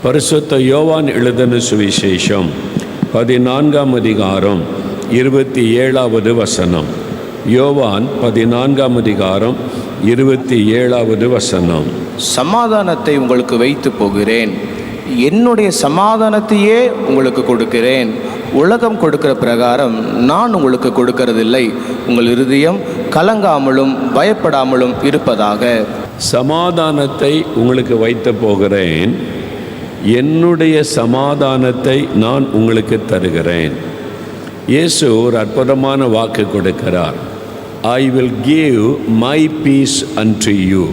பரிசுத்த யோவான் எழுதின சுவிசேஷம் 14ஆம் அதிகாரம் 27வது வசனம். யோவான் 14ஆம் அதிகாரம் 27வது வசனம். சமாதானத்தை உங்களுக்கு வைத்து போகிறேன், என்னுடைய சமாதானத்தையே உங்களுக்கு கொடுக்கிறேன். உலகம் கொடுக்கிற பிரகாரம் நான் உங்களுக்கு கொடுக்கறதில்லை. உங்கள் இருதயம் கலங்காமலும் பயப்படாமலும் இருப்பதாக. சமாதானத்தை உங்களுக்கு வைத்து போகிறேன், என்னுடைய சமாதானத்தை நான் உங்களுக்கு தருகிறேன். இயேசு ஒரு அற்புதமான வாக்கு கொடுக்கிறார். I will give my peace unto you.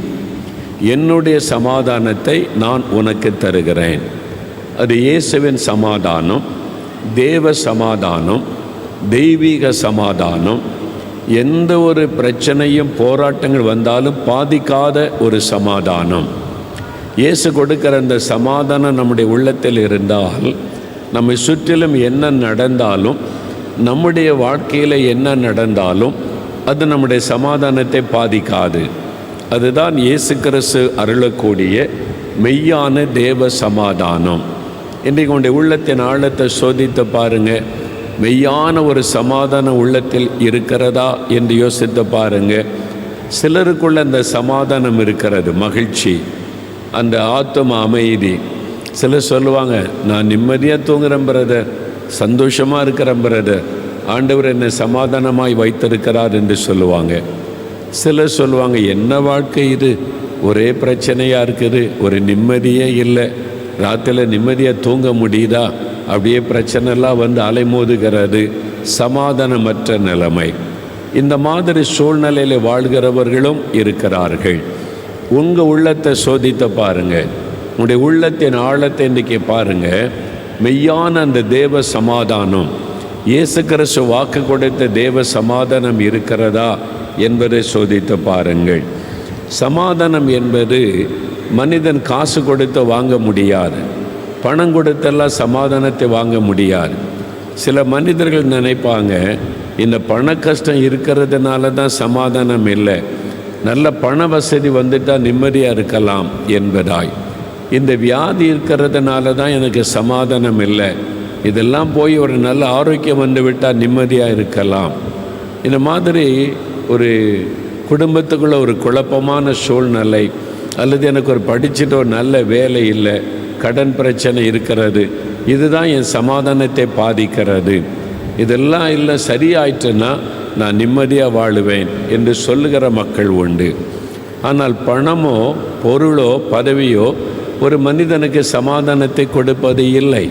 என்னுடைய சமாதானத்தை நான் உனக்கு தருகிறேன். அது இயேசுவின் சமாதானம், தேவ சமாதானம், தெய்வீக சமாதானம். எந்த ஒரு பிரச்சனையும் போராட்டங்கள் வந்தாலும் பாதிக்காத ஒரு சமாதானம். இயேசு கொடுக்கிற அந்த சமாதானம் நம்முடைய உள்ளத்தில் இருந்தால், நம்மை சுற்றிலும் என்ன நடந்தாலும், நம்முடைய வாழ்க்கையில் என்ன நடந்தாலும் அது நம்முடைய சமாதானத்தை பாதிக்காது. அதுதான் இயேசு கிறிஸ்து அருளக்கூடிய மெய்யான தேவ சமாதானம். இன்றைக்கு உங்களுடைய உள்ளத்தின் ஆழத்தை சோதித்து பாருங்கள். மெய்யான ஒரு சமாதானம் உள்ளத்தில் இருக்கிறதா என்று யோசித்து பாருங்கள். சிலருக்குள்ள அந்த சமாதானம் இருக்கிறது, மகிழ்ச்சி, அந்த ஆத்ம அமைதி. சிலர் சொல்லுவாங்க, நான் நிம்மதியாக தூங்குறேன் பிரதர், சந்தோஷமாக இருக்கிறேன் பிரதர், ஆண்டவர் என்னை சமாதானமாய் வைத்திருக்கிறார் என்று சொல்லுவாங்க. சிலர் சொல்லுவாங்க, என்ன வாழ்க்கை இது, ஒரே பிரச்சனையாக இருக்குது, ஒரு நிம்மதியே இல்லை, ராத்திரியில் நிம்மதியாக தூங்க முடியுதா, அப்படியே பிரச்சனைலாம் வந்து அலைமோதுகிறது, சமாதானமற்ற நிலைமை. இந்த மாதிரி சூழ்நிலையில் வாழ்கிறவர்களும் இருக்கிறார்கள். உங்கள் உள்ளத்தை சோதித்து பாருங்கள். உங்களுடைய உள்ளத்தின் ஆழத்தை இன்றைக்கி பாருங்கள். மெய்யான அந்த தேவ சமாதானம், இயேசு கிறிஸ்து வாக்கு கொடுத்த தேவ சமாதானம் இருக்கிறதா என்பதை சோதித்து பாருங்கள். சமாதானம் என்பது மனிதன் காசு கொடுத்து வாங்க முடியாது, பணம் கொடுத்தெல்லாம் சமாதானத்தை வாங்க முடியாது. சில மனிதர்கள் நினைப்பாங்க, இந்த பண கஷ்டம் இருக்கிறதுனால தான் சமாதானம் இல்லை, நல்ல பண வசதி வந்துட்டால் நிம்மதியாக இருக்கலாம் என்பதாய். இந்த வியாதி இருக்கிறதுனால தான் எனக்கு சமாதானம் இல்லை, இதெல்லாம் போய் ஒரு நல்ல ஆரோக்கியம் வந்து விட்டால் நிம்மதியாக இருக்கலாம். இந்த மாதிரி ஒரு குடும்பத்துக்குள்ள ஒரு குழப்பமான சூழ்நிலை, அல்லது எனக்கு ஒரு படிச்சுட்டு ஒரு நல்ல வேலை இல்லை, கடன் பிரச்சனை இருக்கிறது, இதுதான் என் சமாதானத்தை பாதிக்கிறது. இதெல்லாம் இல்லை, சரியாயிட்டுன்னா நான் நிம்மதியாக வாழுவேன் என்று சொல்லுகிற மக்கள் உண்டு. ஆனால் பணமோ பொருளோ பதவியோ ஒரு மனிதனுக்கு சமாதானத்தை கொடுப்பது இல்லை.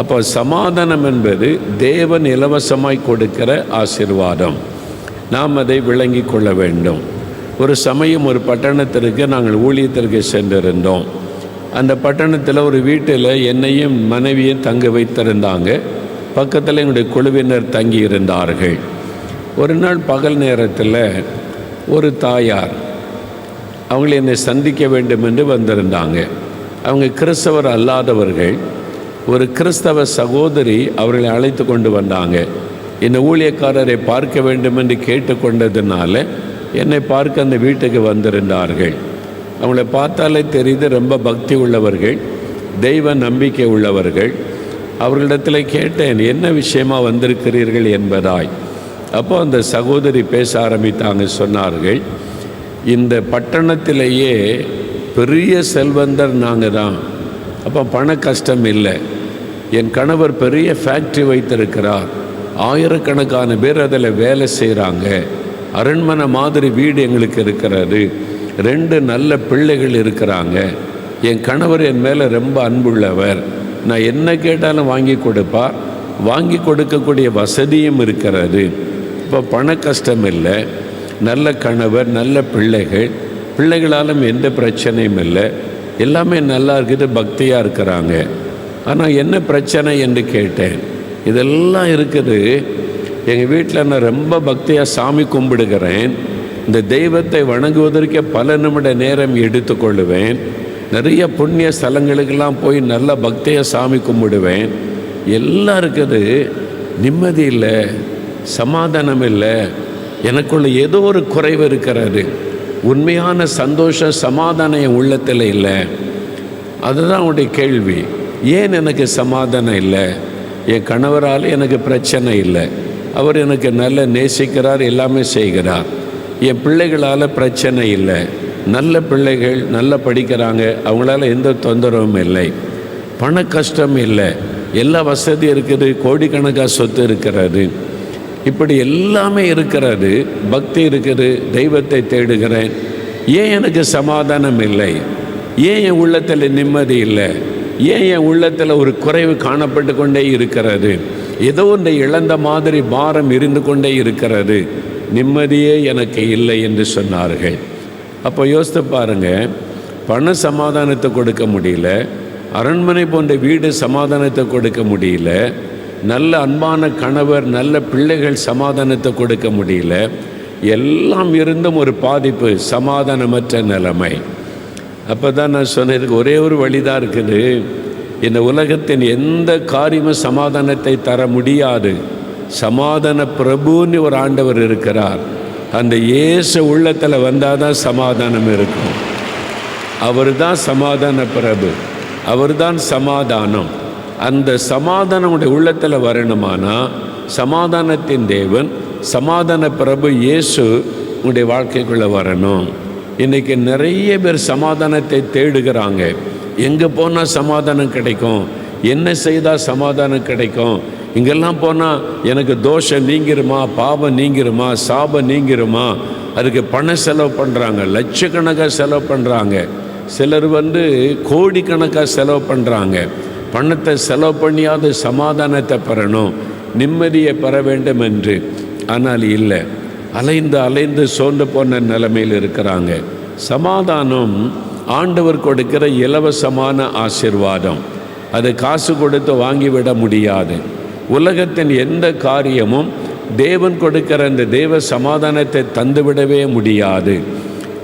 அப்போ சமாதானம் என்பது தேவன் இலவசமாய் கொடுக்கிற ஆசீர்வாதம். நாம் அதை விளங்கி கொள்ள வேண்டும். ஒரு சமயம் ஒரு பட்டணத்திற்கு நாங்கள் ஊழியத்திற்கு சென்றிருந்தோம். அந்த பட்டணத்தில் ஒரு வீட்டில் என்னையும் மனைவியும் தங்க வைத்திருந்தாங்க. பக்கத்தில் எங்களுடைய குழுவினர் தங்கி இருந்தார்கள். ஒரு நாள் பகல் நேரத்தில் ஒரு தாயார் அவங்களை என்னை சந்திக்க வேண்டும் என்று வந்திருந்தாங்க. அவங்க கிறிஸ்தவர் அல்லாதவர்கள். ஒரு கிறிஸ்தவ சகோதரி அவர்களை அழைத்து கொண்டு வந்தாங்க. இந்த ஊழியக்காரரை பார்க்க வேண்டும் என்று கேட்டுக்கொண்டதுனால என்னை பார்க்க அந்த வீட்டுக்கு வந்திருந்தார்கள். அவங்கள பார்த்தாலே தெரியுது, ரொம்ப பக்தி உள்ளவர்கள், தெய்வ நம்பிக்கை உள்ளவர்கள். அவர்களிடத்தில் கேட்டேன், என்ன விஷயமா வந்திருக்கிறீர்கள் என்பதாய். அப்போ அந்த சகோதரி பேச ஆரம்பித்தாங்க. சொன்னார்கள், இந்த பட்டணத்திலேயே பெரிய செல்வந்தர் நாங்கள் தான், அப்போ பண கஷ்டம் இல்லை. என் கணவர் பெரிய ஃபேக்ட்ரி வைத்திருக்கிறார், ஆயிரக்கணக்கான பேர் அதில் வேலை செய்கிறாங்க, அரண்மனை மாதிரி வீடு எங்களுக்கு இருக்கிறது, 2 நல்ல பிள்ளைகள் இருக்கிறாங்க, என் கணவர் என் மேலே ரொம்ப அன்புள்ளவர், நான் என்ன கேட்டாலும் வாங்கி கொடுப்பார், வாங்கி கொடுக்கக்கூடிய வசதியும் இருக்கிறது, இப்போ பண கஷ்டம் இல்லை, நல்ல கணவர், நல்ல பிள்ளைகள், பிள்ளைகளாலும் எந்த பிரச்சனையும் இல்லை, எல்லாமே நல்லா இருக்குது, பக்தியாக இருக்கிறாங்க. ஆனால் என்ன பிரச்சனை என்று கேட்டேன். இதெல்லாம் இருக்குது, எங்கள் வீட்டில் நான் ரொம்ப பக்தியாக சாமி கும்பிடுகிறேன், இந்த தெய்வத்தை வணங்குவதற்கே பல நிமிட நேரம் எடுத்துக்கொள்ளுவேன், நிறைய புண்ணிய ஸ்தலங்களுக்கெல்லாம் போய் நல்ல பக்தியாக சாமி கும்பிடுவேன், எல்லாம் இருக்குது, நிம்மதி இல்லை, சமாதானம் இல்லை, எனக்குள்ள ஏதோ ஒரு குறைவு இருக்கிறது, உண்மையான சந்தோஷம் சமாதானம் என் உள்ளத்தில் இல்லை. அதுதான் அவனுடைய கேள்வி. ஏன் எனக்கு சமாதானம் இல்லை? என் கணவரால் எனக்கு பிரச்சனை இல்லை, அவர் எனக்கு நல்ல நேசிக்கிறார், எல்லாமே செய்கிறார். என் பிள்ளைகளால் பிரச்சனை இல்லை, நல்ல பிள்ளைகள் நல்லா படிக்கிறாங்க, அவங்களால எந்த தொந்தரவும் இல்லை, பண கஷ்டம் இல்லை, எல்லா வசதி இருக்குது, கோடிக்கணக்காக சொத்து இருக்கிறது, இப்படி எல்லாமே இருக்கிறது, பக்தி இருக்குது, தெய்வத்தை தேடுகிறேன், ஏன் எனக்கு சமாதானம் இல்லை? ஏன் என் உள்ளத்தில் நிம்மதி இல்லை? ஏன் என் உள்ளத்தில் ஒரு குறைவு காணப்பட்டு கொண்டே இருக்கிறது? ஏதோ ஒன்றை இழந்த மாதிரி பாரம் இருந்து கொண்டே இருக்கிறது, நிம்மதியே எனக்கு இல்லை என்று சொன்னார்கள். அப்போ யோசித்து பாருங்கள், பண சமாதானத்தை கொடுக்க முடியல, அரண்மனை போன்ற வீடு சமாதானத்தை கொடுக்க முடியல, நல்ல அன்பான கணவர் நல்ல பிள்ளைகள் சமாதானத்தை கொடுக்க முடியல, எல்லாம் இருந்தும் ஒரு பாதிப்பு, சமாதானமற்ற நிலைமை. அப்போ தான் நான் சொன்னதுக்கு ஒரே ஒரு வழிதான் இருக்குது. இந்த உலகத்தின் எந்த காரியமும் சமாதானத்தை தர முடியாது. சமாதான பிரபுன்னு ஒரு ஆண்டவர் இருக்கிறார். அந்த இயேசு உள்ளத்தில் வந்தால் தான் சமாதானம் இருக்கும். அவர் தான் சமாதான பிரபு, அவர் தான் சமாதானம். அந்த சமாதானம் உடைய உள்ளத்தில் வரணுமானா சமாதானத்தின் தேவன் சமாதான பிரபு இயேசு உடைய வாழ்க்கைக்குள்ளே வரணும். இன்றைக்கி நிறைய பேர் சமாதானத்தை தேடுகிறாங்க. எங்கே போனால் சமாதானம் கிடைக்கும், என்ன செய்தால் சமாதானம் கிடைக்கும், இங்கெல்லாம் போனால் எனக்கு தோஷம் நீங்கிருமா, பாவம் நீங்கிருமா, சாபம் நீங்கிருமா, அதுக்கு பணம் செலவு பண்ணுறாங்க, லட்சக்கணக்காக செலவு பண்ணுறாங்க, சிலர் கோடிக்கணக்காக செலவு பண்ணுறாங்க. பணத்தை செலவு பண்ணியாவது சமாதானத்தை பெறணும், நிம்மதியை பெற வேண்டும் என்று. ஆனால் இல்லை, அலைந்து அலைந்து சோர்ந்து போன நிலைமையில் இருக்கிறாங்க. சமாதானம் ஆண்டவர் கொடுக்கிற இலவசமான ஆசீர்வாதம், அது காசு கொடுத்து வாங்கிவிட முடியாது. உலகத்தின் எந்த காரியமும் தேவன் கொடுக்கிற அந்த தேவ சமாதானத்தை தந்துவிடவே முடியாது.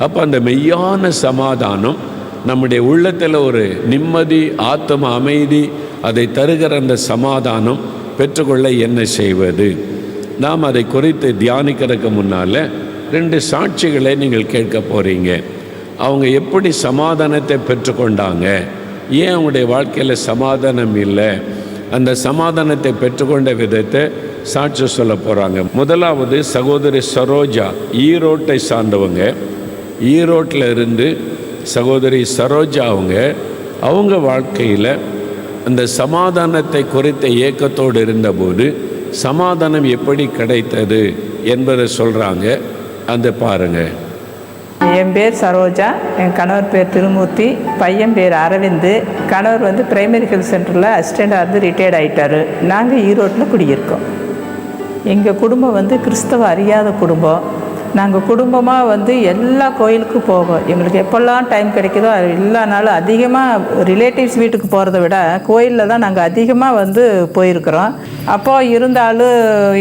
அப்போ அந்த மெய்யான சமாதானம் நம்முடைய உள்ளத்தில் ஒரு நிம்மதி, ஆத்ம அமைதி, அதை தருகிற அந்த சமாதானம் பெற்றுக்கொள்ள என்ன செய்வது? நாம் அதை குறித்து தியானிக்கிறதுக்கு முன்னால் 2 சாட்சிகளை நீங்கள் கேட்க போகிறீங்க. அவங்க எப்படி சமாதானத்தை பெற்றுக்கொண்டாங்க, ஏன் அவங்களுடைய வாழ்க்கையில் சமாதானம் இல்லை, அந்த சமாதானத்தை பெற்றுக்கொண்ட விதத்தை சாட்சி சொல்ல போகிறாங்க. முதலாவது சகோதரி சரோஜா, ஈரோட்டை சார்ந்தவங்க. ஈரோட்டில் இருந்து சகோதரி சரோஜா அவங்க வாழ்க்கையில் அந்த சமாதானத்தை குறித்த ஏக்கத்தோடு இருந்தபோது சமாதானம் எப்படி கிடைத்தது என்பதை சொல்கிறாங்க. அந்த பாருங்கள். என் பேர் சரோஜா, என் கணவர் பேர் திருமூர்த்தி, பையன் பேர் அரவிந்த். கணவர் பிரைமரி ஹெல்த் சென்டரில் அசிஸ்டண்டாக இருந்து ரிட்டையர்ட் ஆகிட்டார். நாங்கள் ஈரோட்டில் குடியிருக்கோம். எங்கள் குடும்பம் கிறிஸ்தவ அறியாத குடும்பம். நாங்கள் குடும்பமாக எல்லா கோயிலுக்கும் போவோம். எங்களுக்கு எப்போல்லாம் டைம் கிடைக்குதோ எல்லா நாளும் அதிகமாக ரிலேட்டிவ்ஸ் வீட்டுக்கு போகிறத விட கோயிலில் தான் நாங்கள் அதிகமாக போயிருக்கிறோம். அப்போ இருந்தாலும்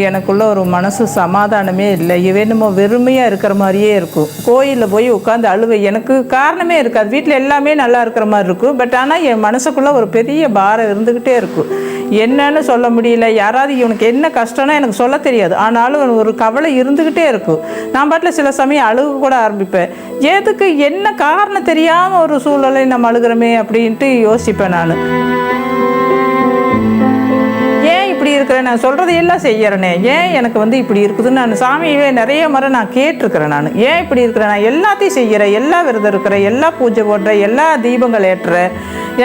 எனக்குள்ள ஒரு மனசு சமாதானமே இல்லை, என்னமோ வெறுமையாக இருக்கிற மாதிரியே இருக்கும். கோயிலில் போய் உட்காந்து அழுவை, எனக்கு காரணமே இருக்காது, வீட்டில் எல்லாமே நல்லா இருக்கிற மாதிரி இருக்கும். பட் ஆனால் என் மனசுக்குள்ளே ஒரு பெரிய பாரம் இருந்துக்கிட்டே இருக்கும். என்னன்னு சொல்ல முடியல. யாராவது இவனுக்கு என்ன கஷ்டம்னா எனக்கு சொல்ல தெரியாது, ஆனாலும் ஒரு கவலை இருந்துக்கிட்டே இருக்கும். நான் பாட்டில் சில சமயம் அழுக கூட ஆரம்பிப்பேன். எதுக்கு, என்ன காரணம் தெரியாமல் ஒரு சூழ்நிலை நம்ம அழுகிறோமே அப்படின்ட்டு யோசிப்பேன். நான் ஏன் இப்படி இருக்கிறேன், நான் சொல்கிறது எல்லாம் செய்கிறேனே, ஏன் எனக்கு இப்படி இருக்குதுன்னு நான் சாமியே நிறைய முறை நான் கேட்டிருக்கிறேன். நான் ஏன் இப்படி இருக்கிறேன், நான் எல்லாத்தையும் செய்கிறேன், எல்லா விரதம் இருக்கிறேன், எல்லா பூஜை போடுறேன், எல்லா தீபங்கள் ஏற்றுறேன்,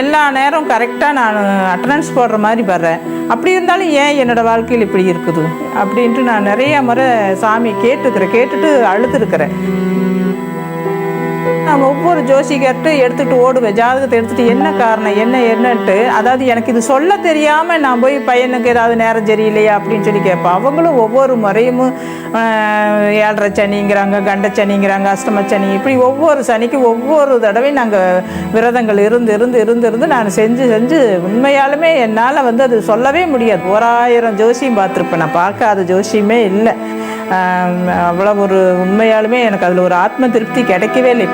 எல்லா நேரம் கரெக்டாக நான் அட்டண்டன்ஸ் போடுற மாதிரி வர்றேன். அப்படி இருந்தாலும் ஏன் என்னோடய வாழ்க்கையில் இப்படி இருக்குது அப்படின்ட்டு நான் நிறைய முறை சாமி கேட்டுட்டு அழுதுருக்கிறேன். நான் ஒவ்வொரு ஜோசிகர்கிட்ட எடுத்துகிட்டு ஓடுவேன், ஜாதகத்தை எடுத்துகிட்டு என்ன காரணம் என்னன்ட்டு. அதாவது எனக்கு இது சொல்ல தெரியாமல் நான் போய் பையனுக்கு ஏதாவது நேரம் சரியில்லையா அப்படின்னு சொல்லி கேட்பேன். அவங்களும் ஒவ்வொரு முறையும் 7.5 சனிங்கிறாங்க, கண்ட சனிங்கிறாங்க, அஷ்டம சனி, இப்படி ஒவ்வொரு சனிக்கு ஒவ்வொரு தடவையும் நாங்கள் விரதங்கள் இருந்து நான் செஞ்சு உண்மையாலுமே என்னால் அது சொல்லவே முடியாது. 1000 ஜோசியம் பார்த்துருப்பேன், நான் பார்க்காத ஜோசியமே இல்லை. அவ்வளோ ஒரு உண்மையாலுமே எனக்கு அதில் ஒரு ஆத்ம திருப்தி கிடைக்கவே இல்லை.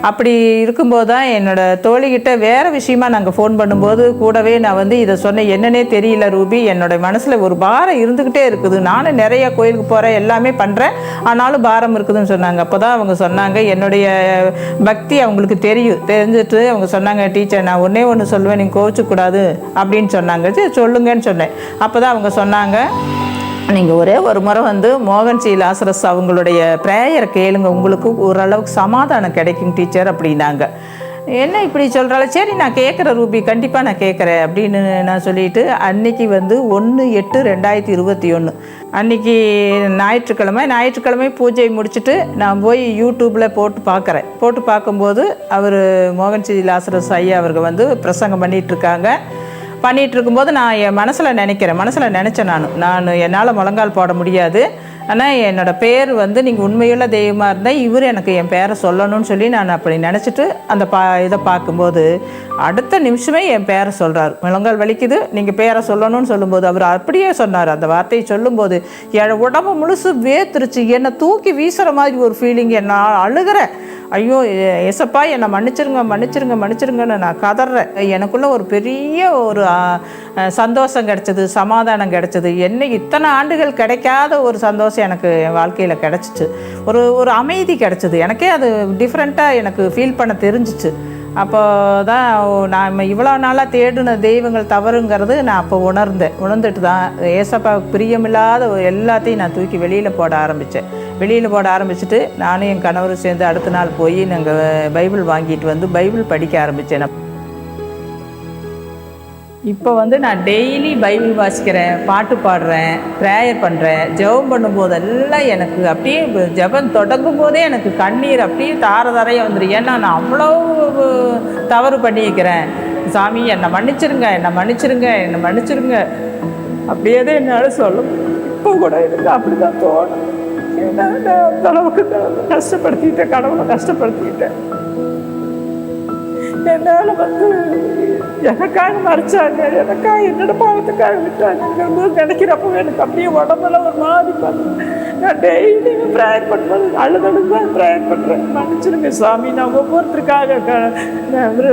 அப்படி இருக்கும்போது தான் என்னோடய தோழிகிட்ட வேறு விஷயமா நாங்கள் ஃபோன் பண்ணும்போது கூடவே நான் வந்து இதை சொன்னேன். என்னன்னே தெரியல ரூபி, என்னோடய மனசில் ஒரு பாரம் இருந்துக்கிட்டே இருக்குது. நானும் நிறைய கோயிலுக்கு போகிறேன், எல்லாமே பண்ணுறேன், ஆனாலும் பாரம் இருக்குதுன்னு சொன்னாங்க. அப்போ தான் அவங்க சொன்னாங்க, என்னுடைய பக்தி அவங்களுக்கு தெரிஞ்சுட்டு அவங்க சொன்னாங்க, டீச்சர் நான் ஒன்றே ஒன்று சொல்லுவேன், நீங்கள் கோவிச்சக்கூடாது அப்படின்னு சொன்னாங்க. சரி சொல்லுங்கன்னு சொன்னேன். அப்போ தான் அவங்க சொன்னாங்க, நீங்கள் ஒரே ஒரு முறை வந்து மோகன் சி லாசரஸ் அவங்களுடைய ப்ரேயரை கேளுங்க, உங்களுக்கு ஓரளவுக்கு சமாதானம் கிடைக்கும் டீச்சர் அப்படின்னாங்க. என்ன இப்படி சொல்கிறால, சரி நான் கேட்குறேன் ரூபி, கண்டிப்பாக நான் கேட்குறேன் அப்படின்னு நான் சொல்லிவிட்டு அன்றைக்கி வந்து 1/8/2021 அன்றைக்கி ஞாயிற்றுக்கிழமை பூஜை முடிச்சுட்டு நான் போய் யூடியூப்பில் போட்டு பார்க்கும்போது அவர் மோகன் சி லாசரஸ் ஐயா அவர்கள் வந்து பிரசங்கம் பண்ணிகிட்டு இருக்கும்போது நான் என் மனசில் நினச்சேன், நான் என்னால் முழங்கால் போட முடியாது, ஆனால் என்னோடய பேர் வந்து நீங்கள் உண்மையுள்ள தெய்வமாக இருந்தால் இவர் எனக்கு என் பேரை சொல்லணும்னு சொல்லி நான் அப்படி நினச்சிட்டு அந்த இதை பார்க்கும்போது அடுத்த நிமிஷமே என் பேரை சொல்கிறார். முழங்கால் வலிக்குது, நீங்கள் பேரை சொல்லணும்னு சொல்லும்போது அவர் அப்படியே சொன்னார். அந்த வார்த்தையை சொல்லும்போது என் உடம்பு முழுசு வேத்துருச்சு, என்னை தூக்கி வீசுகிற மாதிரி ஒரு ஃபீலிங், நான் அழுகிறேன். ஐயோ ஏசப்பா என்னை மன்னிச்சிருங்கன்னு நான் கதறேன். எனக்குள்ளே ஒரு பெரிய ஒரு சந்தோஷம் கிடச்சிது, சமாதானம் கிடச்சிது. இத்தனை ஆண்டுகள் கிடைக்காத ஒரு சந்தோஷம் எனக்கு என் வாழ்க்கையில் கிடச்சிச்சு. ஒரு அமைதி கிடச்சிது. எனக்கே அது டிஃப்ரெண்ட்டாக எனக்கு ஃபீல் பண்ண தெரிஞ்சிச்சு. அப்போ தான் நான் இவ்வளோ நாளாக தேடின தெய்வங்கள் தவறுங்கிறது நான் அப்போ உணர்ந்துட்டு தான் ஏசப்பாவுக்கு பிரியமில்லாத எல்லாத்தையும் நான் தூக்கி வெளியில் போட ஆரம்பிச்சிட்டு நானும் என் கணவரும் சேர்ந்து அடுத்த நாள் போய் நாங்கள் பைபிள் வாங்கிட்டு வந்து பைபிள் படிக்க ஆரம்பித்தேன். இப்போ வந்து நான் டெய்லி பைபிள் வாசிக்கிறேன், பாட்டு பாடுறேன், ப்ரேயர் பண்ணுறேன். ஜெபம் பண்ணும்போதெல்லாம் எனக்கு அப்படியே ஜெபம் தொடங்கும் போதே எனக்கு கண்ணீர் அப்படியே தாரையாக வந்துடும். ஏன்னா நான் அவ்வளோ தவறு பண்ணியிருக்கிறேன். சாமி என்னை மன்னிச்சிருங்க அப்படியே தான் என்னால் சொல்ல. இப்போ கூட எனக்கு அப்படி தான் தோணும். ஏன்னா நான் அந்த அளவுக்கு கடவுளை கஷ்டப்படுத்திட்டேன். என்னால் வந்து எனக்காக மறைச்சாங்க, எனக்காக என்னோட பாவத்துக்காக விட்டாங்க நினைக்கிறப்போ எனக்கு அப்படியே உடம்பெல்லாம் ஒரு மாதிரி பண்ணு. நான் டெய்லியும் ப்ரேயர் பண்ணும்போது அழுதான் ப்ரேயர் பண்ணுறேன். மன்னிச்சிருங்க சாமி, நான் ஒவ்வொருத்தருக்காக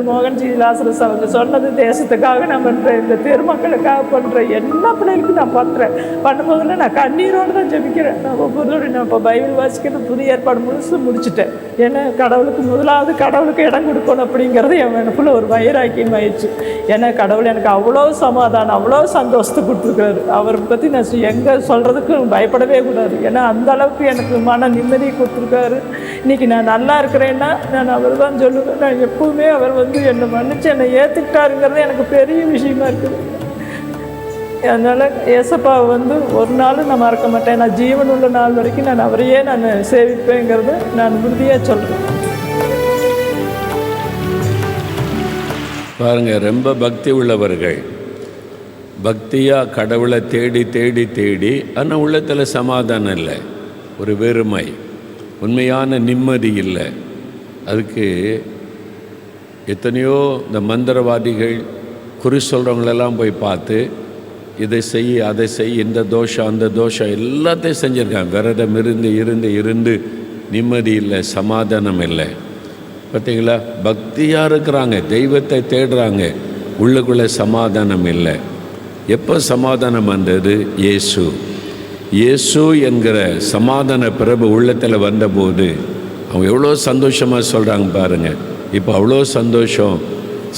மோகன் சி லாசரஸ் அவங்க சொன்னது தேசத்துக்காக நான் பண்ணுறேன், இந்த தெருமக்களுக்காக பண்ணுறேன், எல்லா பிள்ளைகளுக்கும் நான் பண்ணும்போதுல நான் கண்ணீரோடு தான் ஜெபிக்கிறேன். நான் ஒவ்வொருத்தோடு நான் இப்போ பைபிள் வாசிக்கிறது புதிய ஏற்பாடு முழுசு முடிச்சுட்டேன். ஏன்னா கடவுளுக்கு இடம் கொடுக்கணும் அப்படிங்கிறது எனக்குள்ள ஒரு வைராக்கியம் ஆயிடுச்சு. ஏன்னா கடவுள் எனக்கு அவ்வளோ சமாதானம், அவ்வளோ சந்தோஷத்தை கொடுத்துருக்காரு. அவரை பற்றி நான் எங்கே சொல்கிறதுக்கு பயப்படவே கூடாது. ஏன்னா அந்த அளவுக்கு எனக்கு மன நிம்மதியை கொடுத்துருக்காரு. இன்றைக்கி நான் நல்லா இருக்கிறேன்னா நான் அவர் தான் சொல்லுவேன். நான் எப்போவுமே அவர் வந்து என்னை மன்னிச்சு என்னை ஏற்றுக்கிட்டாருங்கிறது எனக்கு பெரிய விஷயமா இருக்குது. அதனால் ஏசப்பாவை வந்து ஒரு நாளும் நான் மறக்க மாட்டேன். நான் ஜீவன் உள்ள நாள் வரைக்கும் நான் அவரையே நான் சேவிப்பேங்கிறத நான் உறுதியாக சொல்கிறேன். பாருங்கள், ரொம்ப பக்தி உள்ளவர்கள் பக்தியாக கடவுளை தேடி ஆனால் உள்ளத்தில் சமாதானம் இல்லை, ஒரு வெறுமை, உண்மையான நிம்மதி இல்லை. அதுக்கு எத்தனையோ இந்த மந்திரவாதிகள் குறி சொல்கிறவங்களெல்லாம் போய் பார்த்து இதை செய் அதை செய், இந்த தோஷம் அந்த தோஷம் எல்லாத்தையும் செஞ்சுருக்காங்க. விரதம் இருந்து நிம்மதி இல்லை, சமாதானம் இல்லை. பார்த்தீங்களா, பக்தியாக இருக்கிறாங்க, தெய்வத்தை தேடுறாங்க, உள்ளுக்குள்ளே சமாதானம் இல்லை. எப்போ சமாதானம் வந்தது? இயேசு என்கிற சமாதான பிரபு உள்ளத்தில் வந்தபோது அவங்க எவ்வளோ சந்தோஷமாக சொல்கிறாங்க பாருங்கள். இப்போ அவ்வளோ சந்தோஷம்,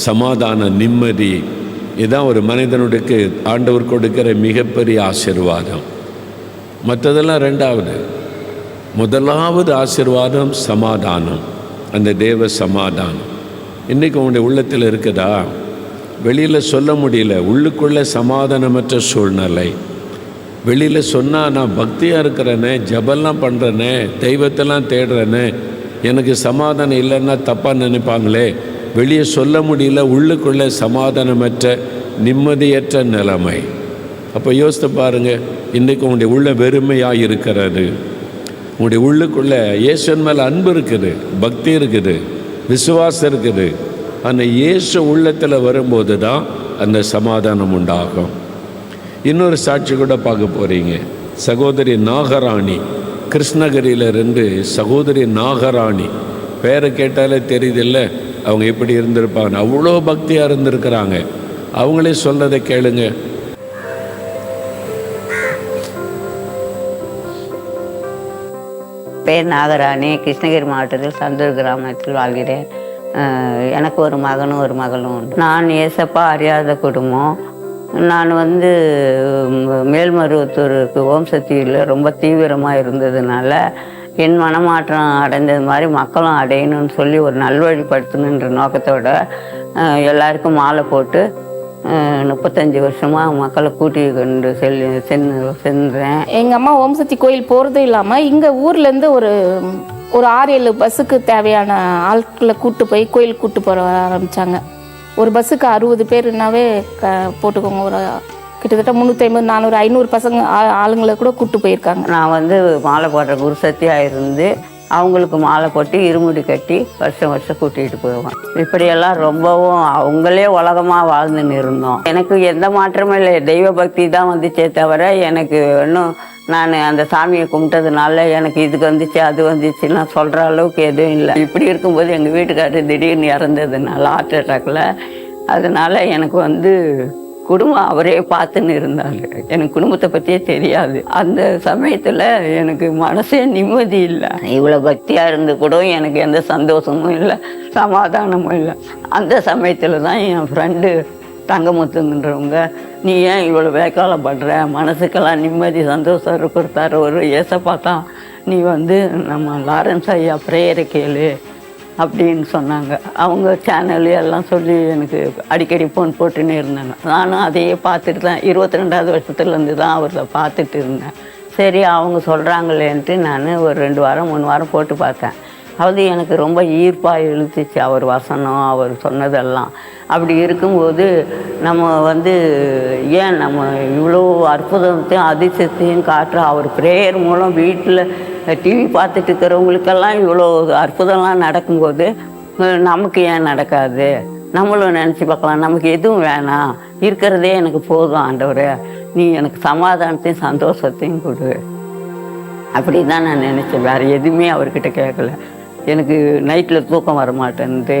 சமாதானம், நிம்மதி. இதுதான் ஒரு மனிதனுக்கு ஆண்டவர் கொடுக்கிற மிகப்பெரிய ஆசீர்வாதம். மற்றதெல்லாம் ரெண்டாவது. முதலாவது ஆசீர்வாதம் சமாதானம், அந்த தேவ சமாதானம். இன்றைக்கி உங்களுடைய உள்ளத்தில் இருக்குதா? வெளியில் சொல்ல முடியல, உள்ளுக்குள்ளே சமாதானமற்ற சூழ்நிலை. வெளியில் சொன்னால் நான் பக்தியாக இருக்கிறேனே, ஜபெல்லாம் பண்ணுறேனே, தெய்வத்தெல்லாம் தேடுறேனே, எனக்கு சமாதானம் இல்லைன்னா தப்பாக நினைப்பாங்களே. வெளியே சொல்ல முடியல, உள்ளுக்குள்ளே சமாதானமற்ற நிம்மதியற்ற நிலைமை. அப்போ யோசித்து பாருங்கள், இன்றைக்கு உங்களுடைய உள்ள வெறுமையாக இருக்கிறது. உங்களுடைய உள்ளுக்குள்ளே இயேசுவின் மேலே அன்பு இருக்குது, பக்தி இருக்குது, விசுவாசம் இருக்குது. ஆனால் இயேசு உள்ளத்தில் வரும்போது தான் அந்த சமாதானம் உண்டாகும். இன்னொரு சாட்சி கூட பார்க்க போகிறீங்க. சகோதரி நாகராணி, கிருஷ்ணகிரியிலிருந்து சகோதரி நாகராணி பேரை கேட்டாலே தெரியுதில்ல அவங்க எப்படி இருந்திருப்பாங்க. அவ்வளோ பக்தியாக இருந்திருக்கிறாங்க. அவங்களே சொல்கிறத கேளுங்க. பேர் நாகராணி, கிருஷ்ணகிரி மாவட்டத்தில் சந்தூர் கிராமத்தில் வாழ்கிறேன். எனக்கு ஒரு மகனும் ஒரு மகளும் உண்டு. நான் ஏசப்பா அறியாத குடும்பம். நான் மேல்மருவத்தூருக்கு ஓம் சக்தியில் ரொம்ப தீவிரமாக இருந்ததுனால என் மனமாற்றம் அடைந்தது மாதிரி மக்களும் அடையணும்னு சொல்லி ஒரு நல்வழிப்படுத்தணுன்ற நோக்கத்தோட எல்லாருக்கும் மாலை போட்டு 35 வருஷமாக மக்களை கூட்டி கொண்டு சென்றேன். எங்கள் அம்மா ஓம் சக்தி கோயில் போகிறதும் இல்லாமல் இங்கே ஊர்லேருந்து ஒரு 6-7 பஸ்ஸுக்கு தேவையான ஆட்களை கூப்பிட்டு போய் கோயிலுக்கு கூப்பிட்டு போக ஆரம்பித்தாங்க. ஒரு பஸ்ஸுக்கு 60 பேருனாவே போட்டுக்கோங்க. ஒரு கிட்டத்தட்ட 350, 400, 500 பசங்க ஆளுங்களை கூட கூப்பிட்டு போயிருக்காங்க. நான் மாலை போடுற குருசக்தியாக இருந்து அவங்களுக்கு மாலை போட்டு இருமுடி கட்டி வருஷம் கூட்டிகிட்டு போவேன். இப்படியெல்லாம் ரொம்பவும் அவங்களே உலகமாக வாழ்ந்துன்னு இருந்தோம். எனக்கு எந்த மாற்றமும் இல்லை. தெய்வ பக்தி தான் வந்துச்சே தவிர எனக்கு இன்னும் நான் அந்த சாமியை கும்பிட்டதுனால எனக்கு இதுக்கு வந்துச்சு அது வந்துச்சுன்னா சொல்கிற அளவுக்கு எதுவும் இல்லை. இப்படி இருக்கும்போது எங்கள் வீட்டுக்காரர் திடீர்னு இறந்ததுனால ஹார்ட் அட்டாக்கில், அதனால் எனக்கு குடும்பம் அவரே பார்த்துன்னு இருந்தார். எனக்கு குடும்பத்தை பற்றியே தெரியாது. அந்த சமயத்தில் எனக்கு மனசே நிம்மதி இல்லை. இவ்வளோ பக்தியாக இருந்து கூட எனக்கு எந்த சந்தோஷமும் இல்லை, சமாதானமும் இல்லை. அந்த சமயத்தில் தான் என் ஃப்ரெண்டு தங்கமுத்துன்றவங்க, நீ ஏன் இவ்வளோ வேக்காலப்படுற, மனசுக்கெல்லாம் நிம்மதி சந்தோஷம் இருக்கிறதாரு ஒரு ஏசப்பா தான், நீ நம்ம லாரன்ஸ் ஐயா ப்ரேயரை கேளு அப்படின்னு சொன்னாங்க. அவங்க சேனலு எல்லாம் சொல்லி எனக்கு அடிக்கடி ஃபோன் போட்டுன்னு இருந்தாங்க. நானும் அதையே பார்த்துட்டு தான் 22வது வருஷத்துலேருந்து தான் அவரை பார்த்துட்டு இருந்தேன். சரி அவங்க சொல்கிறாங்களேன்ட்டு நான் ஒரு 2 வாரம் 3 வாரம் போட்டு பார்த்தேன். எனக்கு ரொம்ப ஈர்ப்பாக இழுத்துச்சு அவர் வசனம், அவர் சொன்னதெல்லாம். அப்படி இருக்கும்போது நம்ம ஏன் நம்ம இவ்வளோ அற்புதத்தையும் அதிசயத்தையும் காட்டுற அவர் ப்ரேயர் மூலம் வீட்டில் டிவி பார்த்துட்டு இருக்கிறவங்களுக்கெல்லாம் இவ்வளோ அற்புதம்லாம் நடக்கும்போது நமக்கு ஏன் நடக்காது? நம்மளும் நினச்சி பார்க்கலாம். நமக்கு எதுவும் வேணாம், இருக்கிறதே எனக்கு போதும் ஆண்டவரே, நீ எனக்கு சமாதானத்தையும் சந்தோஷத்தையும் கொடு அப்படி தான் நான் நினச்சேன். வேறு எதுவுமே அவர்கிட்ட கேட்கல. எனக்கு நைட்டில் தூக்கம் வர மாட்டேன்ட்டு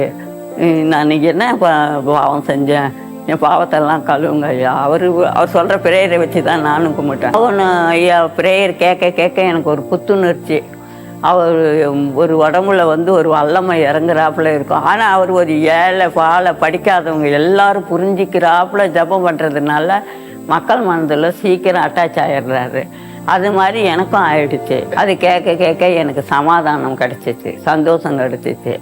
நான் என்ன பாவம் செஞ்சேன், என் பாவத்தெல்லாம் கழுவுங்க ஐயா. அவர் சொல்கிற ப்ரேயரை வச்சு தான் நானும் கும்பிட்டேன். ஐயா ப்ரேயர் கேட்க எனக்கு ஒரு புத்துணர்ச்சி. அவர் ஒரு உடம்புல ஒரு வல்லமை இறங்குறாப்புல இருக்கும். ஆனால் அவர் ஒரு ஏழை பாலை படிக்காதவங்க எல்லாரும் புரிஞ்சிக்கிறாப்புல ஜபம் பண்ணுறதுனால மக்கள் மனதில் சீக்கிரம் அட்டாச் ஆகிடுறாரு. அது மாதிரி எனக்கும் ஆயிடுச்சு. அது கேட்க எனக்கு சமாதானம் கிடச்சிச்சு, சந்தோஷம் கிடச்சிச்சு.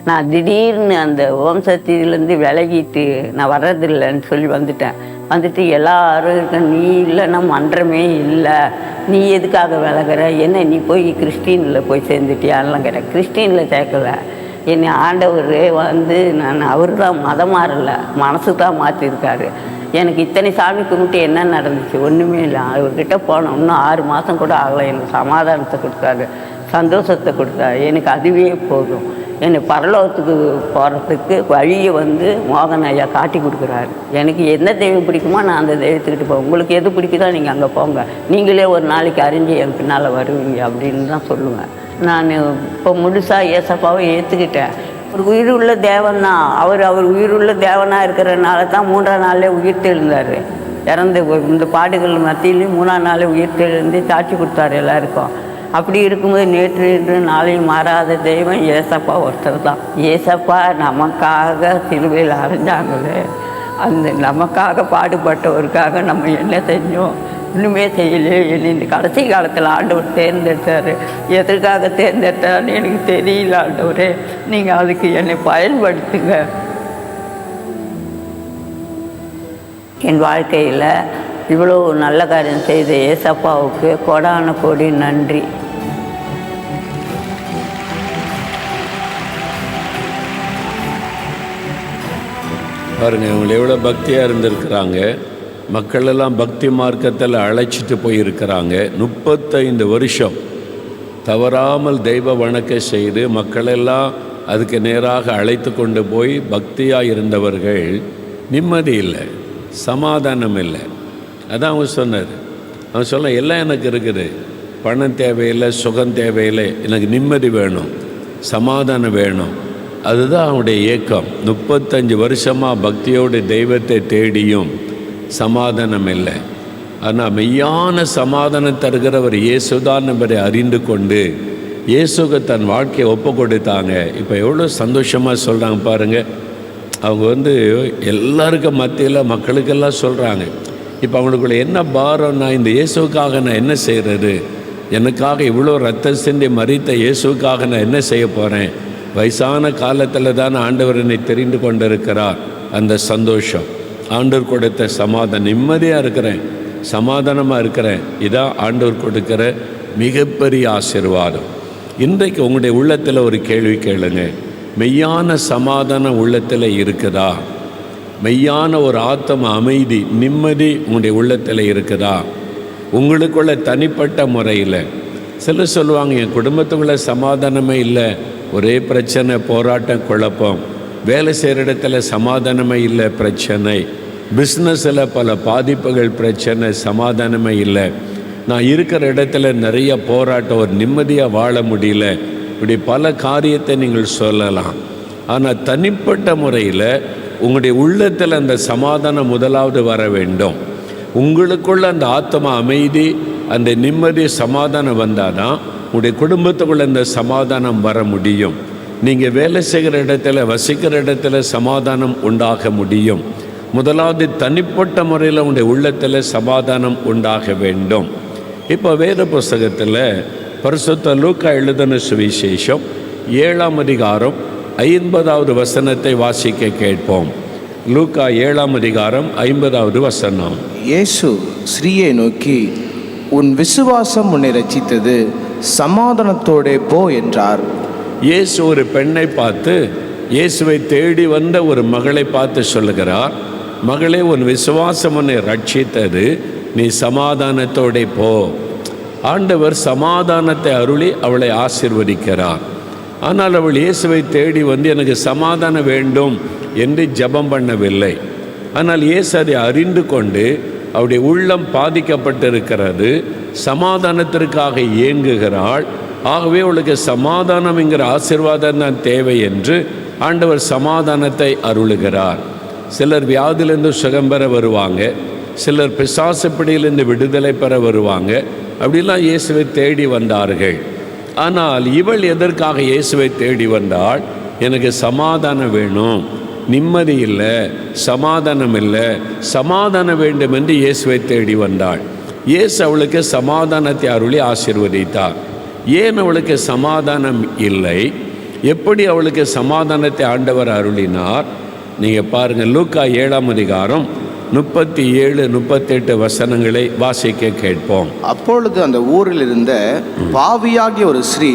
நான் திடீர்னு அந்த ஓம் சக்தியிலேருந்து விலகிட்டு நான் வர்றதில்லைன்னு சொல்லி வந்துட்டு எல்லாரும் இருக்க, நீ இல்லைன்னா மன்றமே இல்லை, நீ எதுக்காக விலகிற, என்ன நீ போய் கிறிஸ்டினில் போய் சேர்ந்துட்டியான்லாம் கேட்டேன். கிறிஸ்டினில் சேர்க்கல, என்னை ஆண்டவர் நான் அவர் தான் மதம் மாறல, மனசு தான் மாற்றிருக்காரு. எனக்கு இத்தனை சாமி கும்பிட்டு என்ன நடந்துச்சு? ஒன்றுமே இல்லை. அவர்கிட்ட போனோம், இன்னும் 6 மாதம் கூட ஆகலை. எனக்கு சமாதானத்தை கொடுத்தாரு, சந்தோஷத்தை கொடுத்தாரு. எனக்கு அதுவே போதும். என்னை பரலோகத்துக்கு போகிறதுக்கு வழியை மோகன் ஐயா காட்டி கொடுக்குறாரு. எனக்கு எந்த தெய்வம் பிடிக்குமோ நான் அந்த தெய்வத்துக்கிட்ட போவேன். உங்களுக்கு எது பிடிக்குதோ நீங்கள் அங்கே போங்க, நீங்களே ஒரு நாளைக்கு அறிஞ்சு என் பின்னால் வருவீங்க அப்படின்னு தான் சொல்லுவேன். நான் இப்போ முழுசாக ஏசப்பாவை ஏற்றுக்கிட்டேன். ஒரு உயிருள்ள தேவன் தான் அவர் உயிருள்ள தேவனாக இருக்கிறனால தான் 3ஆம் நாளே உயிர் தெழுந்தார். இறந்து இந்த பாடுகள் மத்தியிலையும் 3ஆம் நாளே உயிர் தெழுந்து சாட்சி கொடுத்தாரு எல்லாருக்கும். அப்படி இருக்கும்போது நேற்று இன்று நாளையும் மாறாத தெய்வம் ஏசப்பா ஒருத்தர் தான். ஏசப்பா நமக்காக சிலுவையில் அரைஞ்சாங்களே, அந்த நமக்காக பாடுபட்டவருக்காக நம்ம என்ன செஞ்சோம்? இன்னுமே செய்யலையே. என்னை இந்த கடைசி காலத்தில் ஆண்டவர் தேர்ந்தெடுத்தார். எதற்காக தேர்ந்தெடுத்தார்னு எனக்கு தெரியல ஆண்டவரே, நீங்கள் அதுக்கு என்னை பயன்படுத்துங்க. என் வாழ்க்கையில் இவ்வளோ நல்ல காரியம் செய்த ஏசப்பாவுக்கு கோடான கோடி நன்றி. பாருங்கள், இவங்க எவ்வளோ பக்தியாக இருந்திருக்கிறாங்க. மக்களெல்லாம் பக்தி மார்க்கத்தில் அழைச்சிட்டு போயிருக்கிறாங்க. 35 வருஷம் தவறாமல் தெய்வ வணக்கம் செய்து மக்களெல்லாம் அதுக்கு நேராக அழைத்து கொண்டு போய் பக்தியாக இருந்தவர்கள் நிம்மதி இல்லை, சமாதானம் இல்லை. அதான் அவங்க சொன்னார். அவன் சொல்ல எல்லாம் எனக்கு இருக்குது, பணம் தேவையில்லை, சுகம் தேவையில்லை, எனக்கு நிம்மதி வேணும், சமாதானம் வேணும். அதுதான் அவனுடைய ஏக்கம். 35 வருஷமாக பக்தியோடு தெய்வத்தை தேடியும் சமாதானம் இல்லை. ஆனால் மெய்யான சமாதானம் தருகிறவர் இயேசுதான் என்பதை அறிந்து கொண்டு இயேசுக்கு தன் வாழ்க்கையை ஒப்பு கொடுத்தாங்க. இப்போ எவ்வளோ சந்தோஷமாக சொல்கிறாங்க பாருங்கள். அவங்க எல்லாருக்கும் மத்தியில் மக்களுக்கெல்லாம் சொல்கிறாங்க. இப்போ அவங்களுக்குள்ள என்ன பாரம்னா, இந்த இயேசுக்காக நான் என்ன செய்கிறது, எனக்காக இவ்வளோ ரத்தம் சிந்தி மரித்த இயேசுக்காக நான் என்ன செய்ய போகிறேன், வயசான காலத்தில் தான் ஆண்டவர் என்னை தெரிந்து கொண்டிருக்கிறார். அந்த சந்தோஷம், ஆண்டவர் கொடுத்த சமாதானம், நிம்மதியாக இருக்கிறேன், சமாதானமாக இருக்கிறேன், இதான் ஆண்டவர் கொடுக்கிற மிகப்பெரிய ஆசீர்வாதம். இன்றைக்கு உங்களுடைய உள்ளத்தில் ஒரு கேள்வி கேளுங்க. மெய்யான சமாதானம் உள்ளத்தில் இருக்குதா? மெய்யான ஒரு ஆத்ம அமைதி, நிம்மதி உங்களுடைய உள்ளத்தில் இருக்குதா? உங்களுக்குள்ள தனிப்பட்ட முறையில் சிலர் சொல்லுவாங்க, என் குடும்பத்துக்குள்ள சமாதானமே இல்லை, ஒரே பிரச்சனை, போராட்டம், குழப்பம். வேலை செய்கிற இடத்துல சமாதானமே இல்லை, பிரச்சனை. பிஸ்னஸில் பல பாதிப்புகள், பிரச்சனை, சமாதானமே இல்லை. நான் இருக்கிற இடத்துல நிறைய போராட்டம், ஒரு நிம்மதியாக வாழ முடியல. இப்படி பல காரியத்தை நீங்கள் சொல்லலாம். ஆனால் தனிப்பட்ட முறையில் உங்களுடைய உள்ளத்தில் அந்த சமாதானம் முதலாவது வர வேண்டும். உங்களுக்குள்ள அந்த ஆத்ம அமைதி, அந்த நிம்மதி, சமாதானம் வந்தால் தான் உங்களுடைய குடும்பத்துக்குள்ள அந்த சமாதானம் வர முடியும். நீங்கள் வேலை செய்கிற இடத்துல, வசிக்கிற இடத்துல சமாதானம் உண்டாக முடியும். முதலாவது தனிப்பட்ட முறையில் உங்களுடைய உள்ளத்தில் சமாதானம் உண்டாக வேண்டும். இப்போ வேத புஸ்தகத்தில் பரிசுத்த லூக்கா எழுதின சுவிசேஷம் 7ஆம் அதிகாரம் 50வது வசனத்தை வாசிக்க கேட்போம். லூக்கா 7ஆம் அதிகாரம் 50வது வசனம். இயேசு ஸ்ரீயை நோக்கி, உன் விசுவாசம் உன்னை ரட்சித்தது, சமாதானத்தோடே போ என்றார். இயேசு ஒரு பெண்ணை பார்த்து, இயேசுவை தேடி வந்த ஒரு மகளை பார்த்து சொல்லுகிறார், மகளே, உன் விசுவாசம் உன்னை ரட்சித்தது, நீ சமாதானத்தோடே போ. ஆண்டவர் சமாதானத்தை அருளி அவளை ஆசீர்வதிக்கிறார். ஆனால் அவள் இயேசுவை தேடி வந்து எனக்கு சமாதானம் வேண்டும் என்று ஜெபம் பண்ணவில்லை. ஆனால் இயேசு அதை அறிந்து கொண்டு அவருடைய உள்ளம் பாதிக்கப்பட்டிருக்கிறது, சமாதானத்திற்காக ஏங்குகிறாள். ஆகவே அவளுக்கு சமாதானம்ங்கிற ஆசீர்வாதம் தான் தேவை என்று ஆண்டவர் சமாதானத்தை அருளுகிறார். சிலர் வியாதியிலிருந்து சுகம் பெற வருவாங்க, சிலர் பிசாசு பிடியிலிருந்து விடுதலை பெற வருவாங்க. அப்படிலாம் இயேசுவை தேடி வந்தார்கள். ஆனால் இவள் எதற்காக இயேசுவை தேடி வந்தாள்? எனக்கு சமாதானம் வேணும், நிம்மதி இல்லை, சமாதானம் இல்லை, சமாதானம் வேண்டும் என்று இயேசுவை தேடி வந்தாள். இயேசு அவளுக்கு சமாதானத்தை அருளி ஆசீர்வதித்தார். ஏன் அவளுக்கு சமாதானம் இல்லை? எப்படி அவளுக்கு சமாதானத்தை ஆண்டவர் அருளினார்? நீங்கள் பாருங்கள், லூக்கா 7ஆம் அதிகாரம் 37, 38 வசனங்களை வாசிக்க கேட்போம். அப்பொழுது அந்த ஊரில் இருந்த பாவியாகிய ஒரு ஸ்ரீ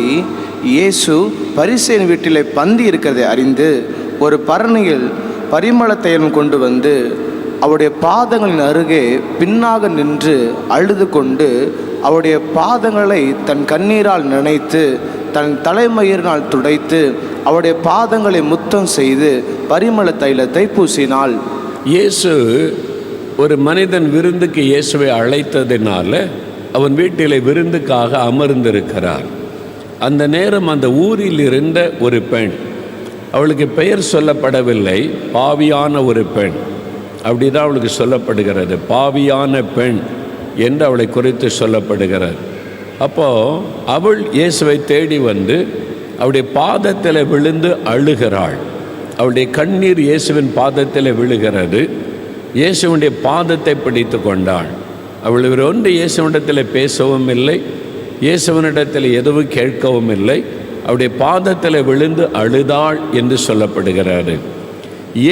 இயேசு பரிசேயன் வீட்டிலே பந்தி இருக்கிறதை அறிந்து ஒரு பரணியில் பரிமள தைலம் கொண்டு வந்து அவருடைய பாதங்களின் அருகே பின்னாக நின்று அழுது கொண்டு அவருடைய பாதங்களை தன் கண்ணீரால் நனைத்து தன் தலைமயிரினால் துடைத்து அவருடைய பாதங்களை முத்தம் செய்து பரிமள தைலத்தை பூசினாள். இயேசு ஒரு மனிதன் விருந்துக்கு இயேசுவை அழைத்ததினால அவன் வீட்டிலே விருந்துக்காக அமர்ந்திருக்கிறார். அந்த நேரம் அந்த ஊரில் இருந்த ஒரு பெண், அவளுக்கு பெயர் சொல்லப்படவில்லை, பாவியான ஒரு பெண், அப்படிதான் அவளுக்கு சொல்லப்படுகிறது. பாவியான பெண் என்று அவளை குறித்து சொல்லப்படுகிறது. அப்போது அவள் இயேசுவை தேடி வந்து அவருடைய பாதத்தில் விழுந்து அழுகிறாள். அவளுடைய கண்ணீர் இயேசுவின் பாதத்தில் விழுகிறது. இயேசுவனுடைய பாதத்தை பிடித்து கொண்டாள். அவள் இவர் ஒன்று இயேசுவனிடத்தில் பேசவும் இல்லை, இயேசுவனிடத்தில் எதுவும் கேட்கவும் இல்லை. அவருடைய பாதத்தில் விழுந்து அழுதாள் என்று சொல்லப்படுகிறது.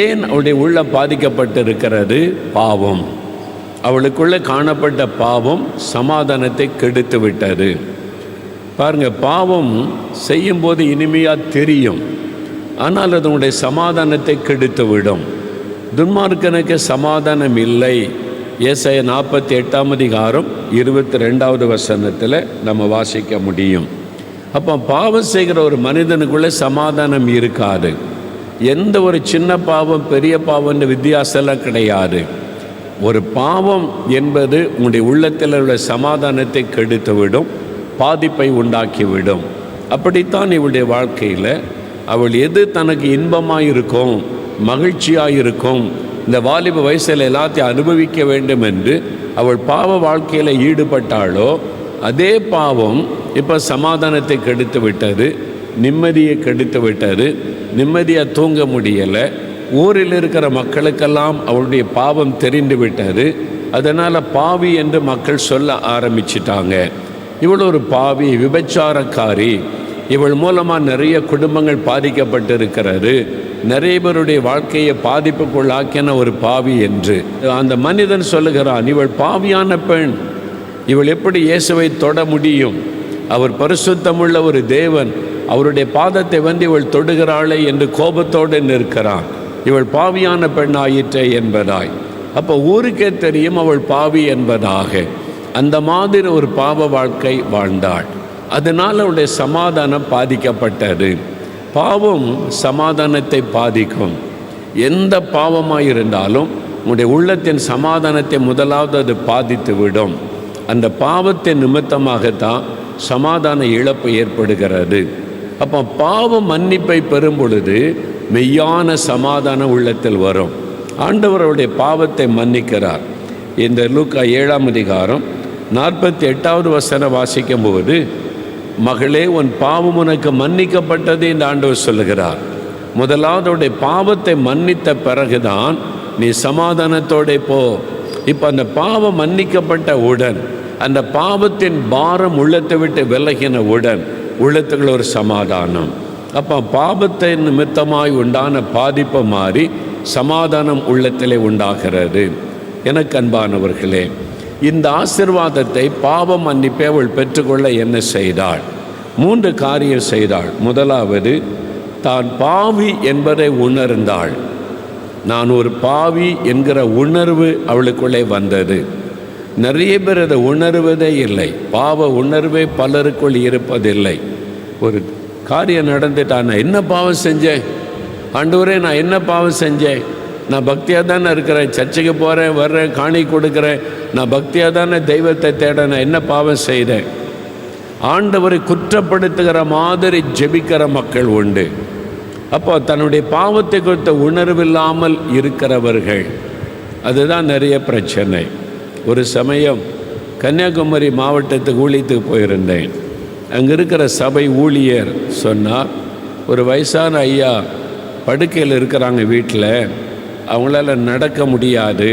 ஏன் அவளுடைய உள்ளம் பாதிக்கப்பட்டிருக்கிறது? பாவம். அவளுக்குள்ளே காணப்பட்ட பாவம் சமாதானத்தை கெடுத்து விட்டது. பாருங்கள், பாவம் செய்யும்போது இனிமையாக தெரியும், ஆனால் அது உங்களுடைய சமாதானத்தை கெடுத்து விடும். துன்மார்க்கனுக்கு சமாதானம் இல்லை. ஏசாயா 48ஆம் அதிகாரம் 22வது வசனத்தில் நம்ம வாசிக்க முடியும். அப்போ பாவம் செய்கிற ஒரு மனிதனுக்குள்ளே சமாதானம் இருக்காது. எந்த ஒரு சின்ன பாவம் பெரிய பாவம்னு வித்தியாசம்லாம் கிடையாது. ஒரு பாவம் என்பது உங்களுடைய உள்ளத்தில் உள்ள சமாதானத்தை கெடுத்துவிடும், பாதிப்பை உண்டாக்கிவிடும். அப்படித்தான் இவளுடைய வாழ்க்கையில் அவள் எது தனக்கு இன்பமாக இருக்கும், மகிழ்ச்சியாக இருக்கும், இந்த வாலிப வயசில் எல்லாத்தையும் அனுபவிக்க வேண்டும் என்று அவள் பாவ வாழ்க்கையில் ஈடுபட்டாளோ அதே பாவம் இப்போ சமாதானத்தை கெடுத்து விட்டது, நிம்மதியை கெடுத்து விட்டது. நிம்மதியாக தூங்க முடியலை. ஊரில் இருக்கிற மக்களுக்கெல்லாம் அவளுடைய பாவம் தெரிந்து விட்டது. அதனால் பாவி என்று மக்கள் சொல்ல ஆரம்பிச்சிட்டாங்க. இவள் ஒரு பாவி, விபச்சாரக்காரி, இவள் மூலமாக நிறைய குடும்பங்கள் பாதிக்கப்பட்டிருக்கிறது, நிறைய பேருடைய வாழ்க்கையை பாதிப்புக்குள்ளாக்கின ஒரு பாவி என்று அந்த மனிதன் சொல்லுகிறான். இவள் பாவியான பெண், இவள் எப்படி இயேசுவை தொட முடியும்? அவர் பரிசுத்தமுள்ள ஒரு தேவன், அவருடைய பாதத்தை வந்து இவள் தொடுகிறாளே என்று கோபத்தோடு நிற்கிறான். இவள் பாவியான பெண் ஆயிற்றே என்பதாய். அப்போ ஊருக்கே தெரியும் அவள் பாவி என்பதாக. அந்த மாதிரி ஒரு பாவ வாழ்க்கை வாழ்ந்தாள். அதனால் அவளுடைய சமாதானம் பாதிக்கப்பட்டது. பாவம் சமாதானத்தை பாதிக்கும். எந்த பாவமாக இருந்தாலும் உங்களுடைய உள்ளத்தின் சமாதானத்தை முதலாவது அது பாதித்து விடும். அந்த பாவத்தின் நிமித்தமாகத்தான் சமாதான இழப்பு ஏற்படுகிறது. அப்போ பாவ மன்னிப்பை பெறும் பொழுது மெய்யான சமாதான உள்ளத்தில் வரும். ஆண்டவர் அவருடைய பாவத்தை மன்னிக்கிறார். இந்த லூக்கா 7ஆம் அதிகாரம் 48வது வசனம் வாசிக்கும்போது, மகளே உன் பாவம் உனக்கு மன்னிக்கப்பட்டது என்று ஆண்டவர் சொல்லுகிறார். முதலாவது அவருடைய பாவத்தை மன்னித்த பிறகுதான் நீ சமாதானத்தோட போ. இப்போ அந்த பாவம் மன்னிக்கப்பட்ட உடன், அந்த பாவத்தின் பாரம் உள்ளத்தை விட்டு விலகின உடன் உள்ளத்துக்குள்ள ஒரு சமாதானம். அப்போ பாவத்தை நிமித்தமாய் உண்டான பாதிப்பை மாறி சமாதானம் உள்ளத்திலே உண்டாகிறது. எனக்கு அன்பானவர்களே, இந்த ஆசீர்வாதத்தை பாவ மன்னிப்பை அவள் பெற்றுக்கொள்ள என்ன செய்தாள்? 3 காரியம் செய்தாள். முதலாவது, தான் பாவி என்பதை உணர்ந்தாள். நான் ஒரு பாவி என்கிற உணர்வு அவளுக்குள்ளே வந்தது. நிறைய பேர் அதை உணர்வதே இல்லை. பாவ உணர்வே பலருக்குள் இருப்பதில்லை. ஒரு காரியம் நடந்துட்டா, நான் என்ன பாவம் செஞ்சேன் ஆண்டவரே, நான் என்ன பாவம் செஞ்சேன்? நான் பக்தியாக தானே இருக்கிறேன், சர்ச்சைக்கு போகிறேன், வர்றேன், காணி கொடுக்குறேன், நான் பக்தியாக தானே தெய்வத்தை தேட, நான் என்ன பாவம் செய்தேன்? ஆண்டவரை குற்றப்படுத்துகிற மாதிரி ஜெபிக்கிற மக்கள் உண்டு. அப்போ தன்னுடைய பாவத்தை குறித்த உணர்வில்லாமல் இருக்கிறவர்கள், அதுதான் நிறைய பிரச்சனை. ஒரு சமயம் கன்னியாகுமரி மாவட்டத்துக்கு ஊழியத்துக்கு போயிருந்தேன். அங்கே இருக்கிற சபை ஊழியர் சொன்னார், ஒரு வயசான ஐயா படுக்கையில் இருக்கிறாங்க வீட்டில், அவங்களால நடக்க முடியாது,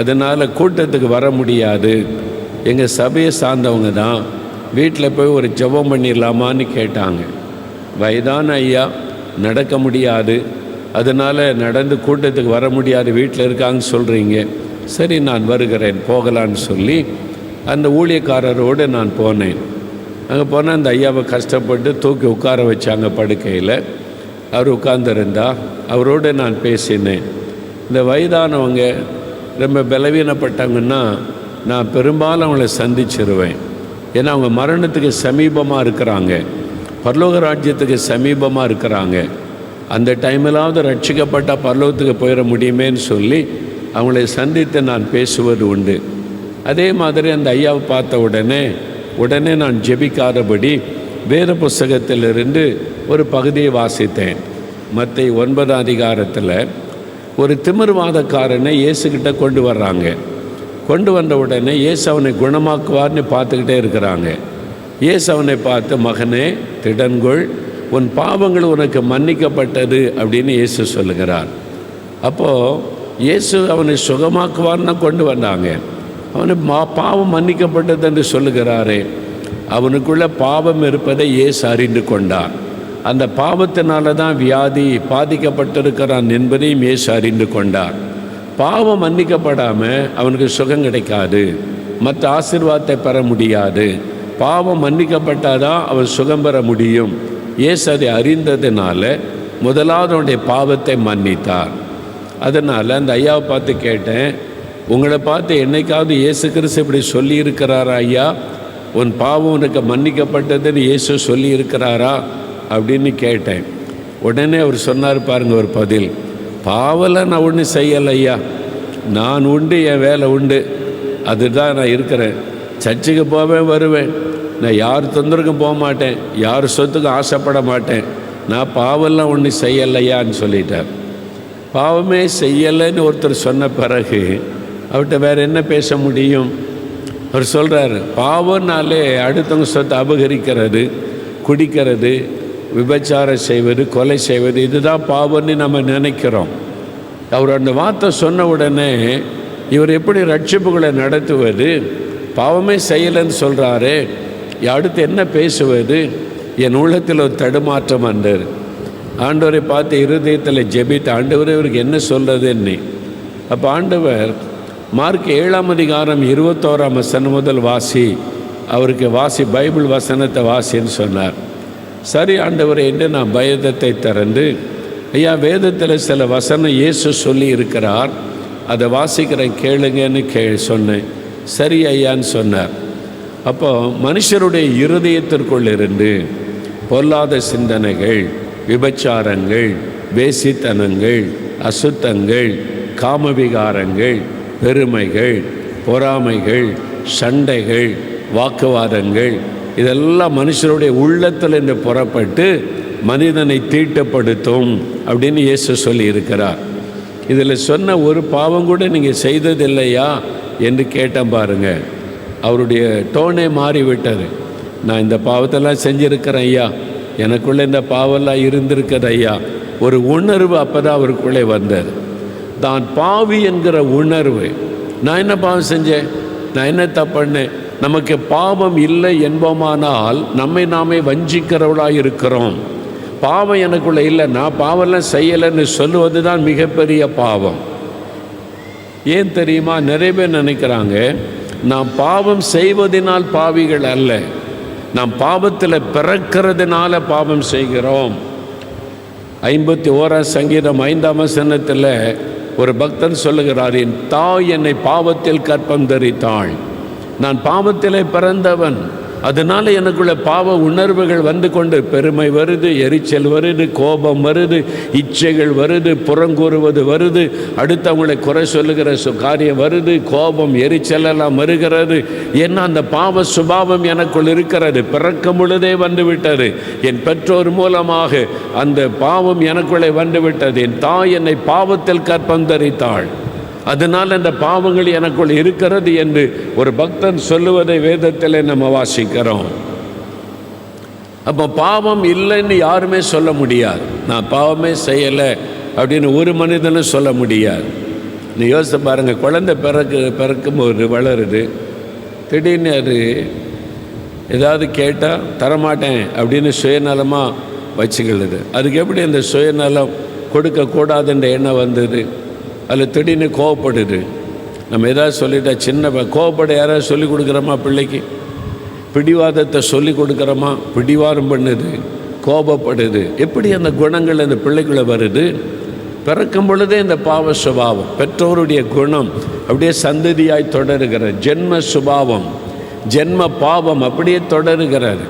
அதனால் கூட்டத்துக்கு வர முடியாது, எங்கள் சபையை சார்ந்தவங்க தான், வீட்டில் போய் ஒரு ஜெபம் பண்ணிடலாமான்னு கேட்டாங்க. வயதான ஐயா, நடக்க முடியாது, அதனால் நடந்து கூட்டத்துக்கு வர முடியாது, வீட்டில் இருக்காங்கன்னு சொல்கிறீங்க, சரி நான் வருகிறேன், போகலான்னு சொல்லி அந்த ஊழியக்காரரோடு நான் போனேன். அங்கே போனால் அந்த ஐயாவை கஷ்டப்பட்டு தூக்கி உட்கார வச்சாங்க படுக்கையில். அவர் உட்கார்ந்துருந்தா, அவரோடு நான் பேசினேன். இந்த வயதானவங்க ரொம்ப பலவீனப்பட்டாங்கன்னா நான் பெரும்பாலும் அவங்கள சந்திச்சிருவேன். ஏன்னா அவங்க மரணத்துக்கு சமீபமாக இருக்கிறாங்க, பரலோக ராஜ்யத்துக்கு சமீபமாக இருக்கிறாங்க. அந்த டைமிலாவது ரட்சிக்கப்பட்டால் பரலோகத்துக்கு போயிட முடியுமேன்னு சொல்லி அவங்களை சந்தித்து நான் பேசுவது உண்டு. அதே மாதிரி அந்த ஐயாவை பார்த்த உடனே நான் ஜெபிக்காதபடி வேத புஸ்தகத்திலிருந்து ஒரு பகுதியை வாசித்தேன். மத்தேயு 9ஆம் அதிகாரத்தில் ஒரு திமிர்வாதக்காரனை இயேசுக்கிட்ட கொண்டு வர்றாங்க. கொண்டு வந்த உடனே இயேசு அவனை குணமாக்குவார்னு பார்த்துக்கிட்டே இருக்கிறாங்க. இயேசு அவனை பார்த்து, மகனே திடன்கொள், உன் பாவங்கள் உனக்கு மன்னிக்கப்பட்டது அப்படின்னு இயேசு சொல்லுகிறார். அப்போது இயேசு அவனை சுகமாக்குவார்னு கொண்டு வந்தாங்க. அவனு பாவம் மன்னிக்கப்பட்டது என்று சொல்லுகிறாரே, அவனுக்குள்ள பாவம் இருப்பதை இயேசு அறிந்து கொண்டார். அந்த பாவத்தினால தான் வியாதி பாதிக்கப்பட்டிருக்கிறான் என்பதையும் இயேசு அறிந்து கொண்டார். பாவம் மன்னிக்கப்படாமல் அவனுக்கு சுகம் கிடைக்காது, மற்ற ஆசீர்வாதத்தை பெற முடியாது. பாவம் மன்னிக்கப்பட்டாதான் அவன் சுகம் பெற முடியும். இயேசு அதை அறிந்ததுனால முதலாவது அவனுடைய பாவத்தை மன்னித்தார். அதனால் அந்த ஐயாவை பார்த்து கேட்டேன், உங்களை பார்த்து என்னைக்காவது இயேசு கிறிஸ்து இப்படி சொல்லியிருக்கிறாரா ஐயா? உன் பாவம் உனக்கு மன்னிக்கப்பட்டதுன்னு இயேசு சொல்லியிருக்கிறாரா அப்படின்னு கேட்டேன். உடனே அவர் சொன்னார் பாருங்க ஒரு பதில், பாவலாம் நான் ஒன்றும் செய்யலை ஐயா, நான் உண்டு, என் வேலை உண்டு, அதுதான் நான் இருக்கிறேன், சர்ச்சுக்கு போவேன் வருவேன், நான் யார் தொந்தரவுக்கும் போக மாட்டேன், யார் சொத்துக்கும் ஆசைப்பட மாட்டேன், நான் பாவம்லாம் ஒன்றும் செய்யலையான்னு சொல்லிட்டார். பாவமே செய்யலைன்னு ஒருத்தர் சொன்ன பிறகு அவர்கிட்ட வேறு என்ன பேச முடியும்? அவர் சொல்கிறார், பாவம்னாலே அடுத்தவங்க சொத்தை அபகரிக்கிறது, குடிக்கிறது, விபச்சாரம் செய்வது, கொலை செய்வது, இதுதான் பாவம்னு நம்ம நினைக்கிறோம். அவர் அந்த வார்த்தை சொன்ன உடனே இவர் எப்படி ரட்சிப்புகளை நடத்துவது? பாவமே செய்யலைன்னு சொல்கிறாரு, அடுத்து என்ன பேசுவது? என் உள்ளத்தில் ஒரு தடுமாற்றம் வந்தார். ஆண்டவரை பார்த்து இருதயத்தில் ஜெபித்து, ஆண்டவரே இவருக்கு என்ன சொல்கிறதுன்னு. அப்போ ஆண்டவர் மார்க் 7ஆம் அதிகாரம் 21ஆம் வசனம் முதல் வாசி, அவருக்கு வாசி, பைபிள் வசனத்தை வாசின்னு சொன்னார். சரி ஆண்டவரே என்று நான் வேதத்தை திறந்து, ஐயா வேதத்தில் சில வசனம் இயேசு சொல்லி இருக்கிறார், அதை வாசிக்கிறேன் கேளுங்கன்னு சொன்னேன். சரி ஐயான்னு சொன்னார். அப்போ மனுஷருடைய இருதயத்திற்குள் இருந்து பொல்லாத சிந்தனைகள், விபச்சாரங்கள், வேசித்தனங்கள், அசுத்தங்கள், காமவிகாரங்கள், பெருமைகள், பொறாமைகள், சண்டைகள், வாக்குவாதங்கள், இதெல்லாம் மனுஷருடைய உள்ளத்தில் என்று புறப்பட்டு மனிதனை தீட்டப்படுத்தும் அப்படின்னு இயேசு சொல்லி இருக்கிறார். இதில் சொன்ன ஒரு பாவம் கூட நீங்கள் செய்ததில்லையா என்று கேட்டேன் பாருங்க. அவருடைய டோனே மாறிவிட்டது. நான் இந்த பாவத்தெல்லாம் செஞ்சுருக்கிறேன் ஐயா, எனக்குள்ளே இந்த பாவெல்லாம் இருந்திருக்குது ஐயா. ஒரு உணர்வு அப்போ தான் அவருக்குள்ளே வந்தது. தான் பாவி என்கிற உணர்வு. நான் என்ன பாவம் செஞ்சேன், நான் என்ன தப்பண்ணேன்? நமக்கு பாவம் இல்லை என்போமானால் நம்மை நாமே வஞ்சிக்கிறவளாக இருக்கிறோம். பாவம் எனக்குள்ளே இல்லை, நான் பாவம்லாம் செய்யலைன்னு சொல்லுவது தான் மிகப்பெரிய பாவம். ஏன் தெரியுமா? நிறைய பேர் நினைக்கிறாங்க நாம் பாவம் செய்வதனால் பாவிகள் அல்ல, நாம் பாவத்தில் பிறக்கிறதுனால பாவம் செய்கிறோம். 51ஆம் சங்கீதம் 5ஆம் வசனத்தில் ஒரு பக்தன் சொல்லுகிறார், என் தாய் என்னை பாவத்தில் கற்பம் தரித்தாள். நான் பாவத்திலே பிறந்தவன், அதனால் எனக்குள்ள பாவ உணர்வுகள் வந்து கொண்டு பெருமை வருது, எரிச்சல் வருது, கோபம் வருது, இச்சைகள் வருது, புறங்கூறுவது வருது, அடுத்தவங்களை குறை சொல்லுகிற காரியம் வருது, கோபம் எரிச்சல் எல்லாம் வருகிறது. ஏன்னா அந்த பாவ சுபாவம் எனக்குள் இருக்கிறது, பிறக்கும் பொழுதே வந்துவிட்டது. என் பெற்றோர் மூலமாக அந்த பாவம் எனக்குள்ளே வந்துவிட்டது. என் தாய் என்னை பாவத்தில் கற்பம் தரித்தாள், அதனால் அந்த பாவங்கள் எனக்குள் இருக்கிறது என்று ஒரு பக்தன் சொல்லுவதை வேதத்தில் நம்ம வாசிக்கிறோம். அப்போ பாவம் இல்லைன்னு யாருமே சொல்ல முடியாது. நான் பாவமே செய்யலை அப்படின்னு ஒரு மனிதனும் சொல்ல முடியாது. நீ யோசித்து பாருங்கள், குழந்தை பிறக்கும்போது வளருது, திடீர்னு அது ஏதாவது கேட்டால் தரமாட்டேன் அப்படின்னு சுயநலமாக வச்சுக்கிறது. அதுக்கு எப்படி அந்த சுயநலம் கொடுக்கக்கூடாதுன்ற எண்ணம் வந்தது? அதில் திடீர்னு கோவப்படுது. நம்ம ஏதாவது சொல்லிட்டா, சின்ன கோவப்பட யாராவது சொல்லிக் கொடுக்குறோமா? பிள்ளைக்கு பிடிவாதத்தை சொல்லிக் கொடுக்குறோமா? பிடிவாதம் பண்ணுது, கோபப்படுது. எப்படி அந்த குணங்கள் அந்த பிள்ளைக்குள்ளே வருது? பிறக்கும் பொழுதே இந்த பாவ சுபாவம், பெற்றோருடைய குணம் அப்படியே சந்ததியாய் தொடருகிறது. ஜென்ம சுபாவம், ஜென்ம பாவம் அப்படியே தொடருகிறது.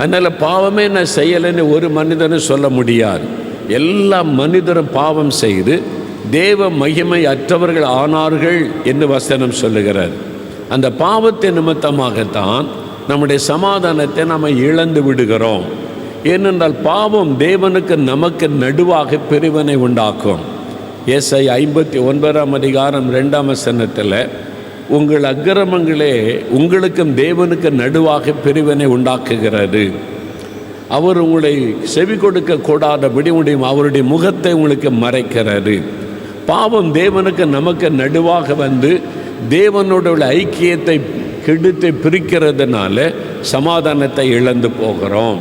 அதனால் பாவமே நான் செய்யலைன்னு ஒரு மனிதனும் சொல்ல முடியாது. எல்லா மனிதரும் பாவம் செய்து தேவ மகிமை அற்றவர்கள் ஆனார்கள் என்று வசனம் சொல்லுகிறார். அந்த பாவத்தின் நிமித்தமாகத்தான் நம்முடைய சமாதானத்தை நாம் இழந்து விடுகிறோம். ஏனென்றால் பாவம் தேவனுக்கு நமக்கு நடுவாக பிரிவினை உண்டாக்கும். ஏசாயா 59ஆம் அதிகாரம் 2ஆம் வசனத்தில், உங்கள் அக்கிரமங்களே உங்களுக்கும் தேவனுக்கு நடுவாக பிரிவினை உண்டாக்குகிறது. அவர் உங்களை செவி கொடுக்க கூடாதபடி அவருடைய முகத்தை உங்களுக்கு மறைக்கிறது. பாவம் தேவனுக்கு நமக்கு நடுவாக வந்து தேவனோட ஐக்கியத்தை கெடுத்து பிரிக்கிறதுனால சமாதானத்தை இழந்து போகிறோம்.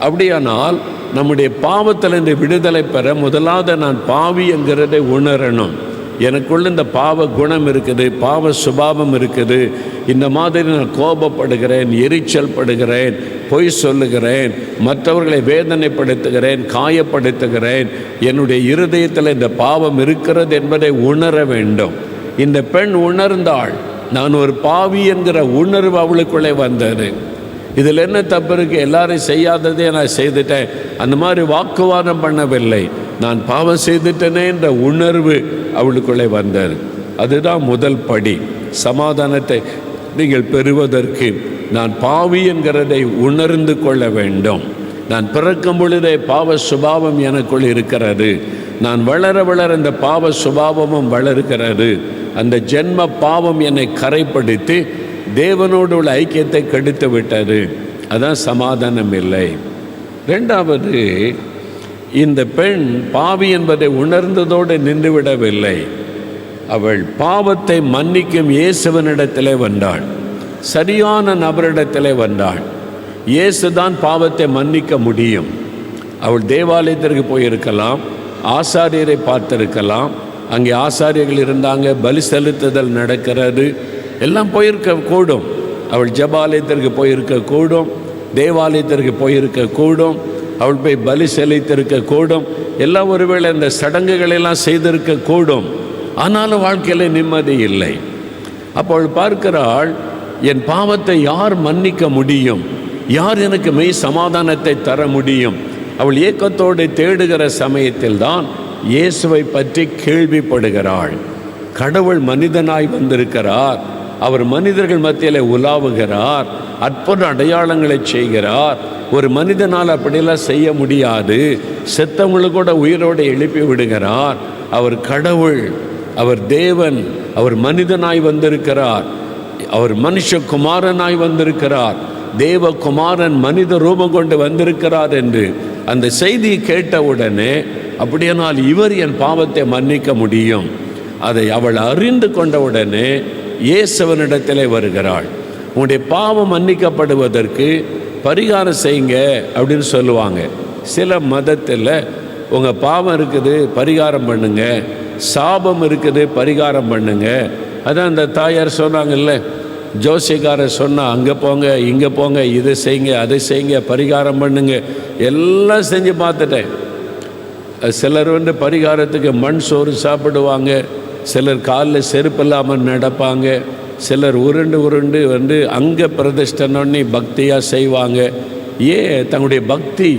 அப்படியானால் நம்முடைய பாவத்திலிருந்து விடுதலை பெற முதலாவது நான் பாவி என்கிறதை உணரணும். எனக்குள்ள இந்த பாவ குணம் இருக்குது, பாவ சுபாவம் இருக்குது, இந்த மாதிரி நான் கோபப்படுகிறேன், எரிச்சல் படுகிறேன், பொய் சொல்லுகிறேன், மற்றவர்களை வேதனைப்படுத்துகிறேன், காயப்படுத்துகிறேன், என்னுடைய இருதயத்தில் இந்த பாவம் இருக்கிறது என்பதை உணர வேண்டும். இந்த பெண் உணர்ந்தாள். நான் ஒரு பாவி என்கிற உணர்வு அவளுக்குள்ளே வந்தது. இதில் என்ன தப்பு இருக்குது? எல்லாரும் செய்யாததே நான் செய்துட்டேன், அந்த மாதிரி வாக்குவாதம் பண்ணவில்லை, நான் பாவம் செய்துட்டேனே என்ற உணர்வு அவளுக்குள்ளே வந்தது. அதுதான் முதல் படி. சமாதானத்தை நீங்கள் பெறுவதற்கு நான் பாவி என்கிறதை உணர்ந்து கொள்ள வேண்டும். நான் பிறக்கும் பொழுதே பாவ சுபாவம் எனக்குள் இருக்கிறது. நான் வளர வளர இந்த பாவ சுபாவமும் வளர்கிறது. அந்த ஜென்ம பாவம் என்னை கரைப்படுத்தி தேவனோடு உள்ள ஐக்கியத்தை கெடுத்து விட்டது. அதான் சமாதானம் இல்லை. ரெண்டாவது, இந்த பெண் பாவி என்பதை உணர்ந்ததோடு நின்றுவிடவில்லை. அவள் பாவத்தை மன்னிக்கும் இயேசுவனிடத்திலே வந்தாள். சரியான நபரிடத்திலே வந்தாள். இயேசுதான் பாவத்தை மன்னிக்க முடியும். அவள் தேவாலயத்திற்கு போயிருக்கலாம், ஆசாரியரை பார்த்திருக்கலாம். அங்கே ஆசாரியர்கள் இருந்தாங்க, பலி செலுத்துதல் நடக்கிறது, எல்லாம் போயிருக்க கூடும். அவள் ஜெபாலயத்திற்கு போயிருக்க கூடும், தேவாலயத்திற்கு போயிருக்க கூடும், அவள் போய் பலி செலுத்திருக்க கூடும், எல்லாம் ஒருவேளை இந்த சடங்குகளெல்லாம் செய்திருக்க கூடும். ஆனாலும் வாழ்க்கையில் நிம்மதி இல்லை. அப்போ அவள் பார்க்கிறாள், என் பாவத்தை யார் மன்னிக்க முடியும்? யார் எனக்கு மெய் சமாதானத்தை தர முடியும்? அவள் ஏக்கத்தோடு தேடுகிற சமயத்தில் தான் இயேசுவை பற்றி கேள்விப்படுகிறாள். கடவுள் மனிதனாய் வந்திருக்கிறார், அவர் மனிதர்கள் மத்தியில் உலாவுகிறார், அற்புத அடையாளங்களை செய்கிறார். ஒரு மனிதனால் அப்படியெல்லாம் செய்ய முடியாது. செத்தவங்களை கூட உயிரோடு எழுப்பி விடுகிறார். அவர் கடவுள், அவர் தேவன், அவர் மனிதனாய் வந்திருக்கிறார், அவர் மனுஷகுமாரனாய் வந்திருக்கிறார், தேவகுமாரன் மனித ரூபம் கொண்டு வந்திருக்கிறார் என்று அந்த செய்தியை கேட்டவுடனே, அப்படியானால் இவர் என் பாவத்தை மன்னிக்க முடியும். அதை அவள் அறிந்து கொண்டவுடனே இயேசுவனிடத்திலே வருகிறாள். உங்களுடைய பாவம் மன்னிக்கப்படுவதற்கு பரிகாரம் செய்யுங்க அப்படின்னு சொல்லுவாங்க. சில மதத்தில் உங்கள் பாவம் இருக்குது பரிகாரம் பண்ணுங்க, சாபம் இருக்குது பரிகாரம் பண்ணுங்க. அதான் அந்த தாயார் சொன்னாங்கல்ல, ஜோசியக்காரர் சொன்னால் அங்கே போங்க இங்கே போங்க, இதை செய்யுங்க அதை செய்யுங்க, பரிகாரம் பண்ணுங்க. எல்லாம் செஞ்சு பார்த்துட்டேன். சிலர் பரிகாரத்துக்கு மண் சோறு சாப்பிடுவாங்க, சிலர் காலில் செருப்பு இல்லாமல் நடப்பாங்க, சிலர் உருண்டு அங்கே பிரதிஷ்டனி பக்தியாக செய்வாங்க. ஏன்? தங்களுடைய பக்தி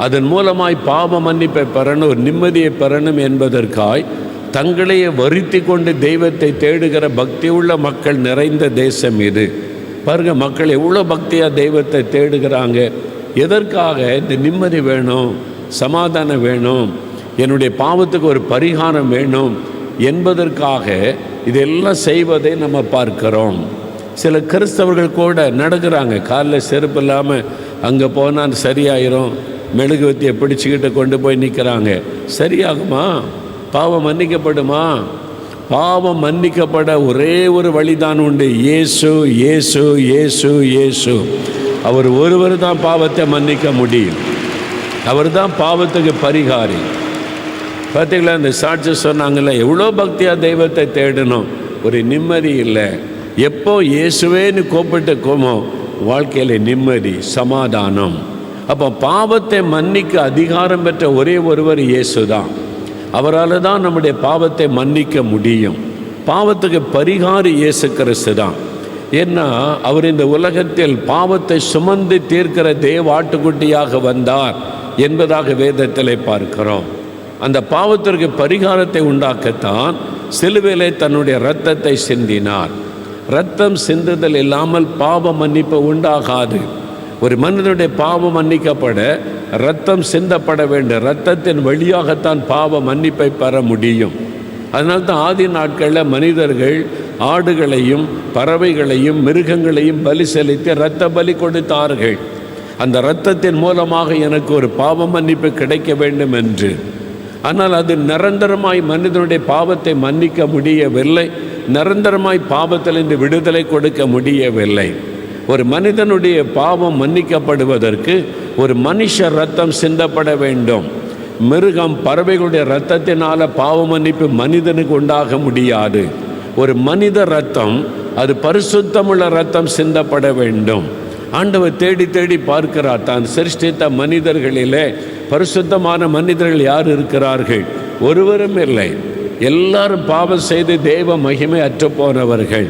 அதன் மூலமாய் பாவ மன்னிப்பை பெறணும், ஒரு நிம்மதியை பெறணும் என்பதற்காய் தங்களையே வருத்தி கொண்டு தெய்வத்தை தேடுகிற பக்தி உள்ள மக்கள் நிறைந்த தேசம் இது. பாருங்க, மக்கள் எவ்வளோ பக்தியாக தெய்வத்தை தேடுகிறாங்க. எதற்காக? இந்த நிம்மதி வேணும், சமாதானம் வேணும், என்னுடைய பாவத்துக்கு ஒரு பரிகாரம் வேணும் என்பதற்காக இதெல்லாம் செய்வதை நம்ம பார்க்கிறோம். சில கிறிஸ்தவர்கள் கூட நடக்கிறாங்க, காலில் செருப்பு இல்லாமல் அங்கே போனால் சரியாயிரும், மெழுகுவத்தியை பிடிச்சிக்கிட்டு கொண்டு போய் நிற்கிறாங்க. சரியாகுமா? பாவம் மன்னிக்கப்படுமா? பாவம் மன்னிக்கப்பட ஒரே ஒரு வழிதான் உண்டு, இயேசு இயேசு இயேசு இயேசு. அவர் ஒருவர் தான் பாவத்தை மன்னிக்க முடியும். அவர் தான் பாவத்துக்கு பரிகாரி. பார்த்தீங்களா, இந்த சாட்சி சொன்னாங்கல்ல, எவ்வளோ பக்தியாக தெய்வத்தை தேடணும், ஒரு நிம்மதி இல்லை. எப்போ இயேசுவேன்னு கூப்பிட்டுக்கோமோ வாழ்க்கையில் நிம்மதி, சமாதானம். அப்போ பாவத்தை மன்னிக்க அதிகாரம் பெற்ற ஒரே ஒருவர் இயேசு தான். அவரால் தான் நம்முடைய பாவத்தை மன்னிக்க முடியும். பாவத்துக்கு பரிகாரி இயேசு கிறிஸ்து தான். ஏன்னா அவர் இந்த உலகத்தில் பாவத்தை சுமந்து தீர்க்கிற தேவ ஆட்டுக்குட்டியாக வந்தார் என்பதாக வேதத்தில் பார்க்கிறோம். அந்த பாவத்திற்கு பரிகாரத்தை உண்டாக்கத்தான் சிலுவையிலே தன்னுடைய இரத்தத்தை சிந்தினார். இரத்தம் சிந்துதல் இல்லாமல் பாவ மன்னிப்பு உண்டாகாது. ஒரு மனிதனுடைய பாவம் மன்னிக்கப்பட இரத்தம் சிந்தப்பட வேண்டும். இரத்தத்தின் வழியாகத்தான் பாவ மன்னிப்பை பெற முடியும். அதனால்தான் ஆதி நாட்களில் மனிதர்கள் ஆடுகளையும் பறவைகளையும் மிருகங்களையும் பலி செலுத்தி இரத்த பலி கொடுத்தார்கள். அந்த இரத்தத்தின் மூலமாக எனக்கு ஒரு பாவ மன்னிப்பு கிடைக்க வேண்டும் என்று. ஆனால் அது நிரந்தரமாய் மனிதனுடைய பாவத்தை மன்னிக்க முடியவில்லை, நிரந்தரமாய் பாவத்திலிருந்து விடுதலை கொடுக்க முடியவில்லை. ஒரு மனிதனுடைய பாவம் மன்னிக்கப்படுவதற்கு ஒரு மனுஷ இரத்தம் சிந்தப்பட வேண்டும். மிருகம் பறவைகளுடைய இரத்தத்தினால பாவ மன்னிப்பு மனிதனுக்கு உண்டாக முடியாது. ஒரு மனித இரத்தம், அது பரிசுத்தமுள்ள இரத்தம் சிந்தப்பட வேண்டும். ஆண்டவர் தேடி தேடி பார்க்கிறார். தான் சிருஷ்டித்த மனிதர்களிலே பரிசுத்தமான மனிதர்கள் யார் இருக்கிறார்கள்? ஒருவரும் இல்லை. எல்லாரும் பாவம் செய்து தெய்வ மகிமை அற்று போனவர்கள்.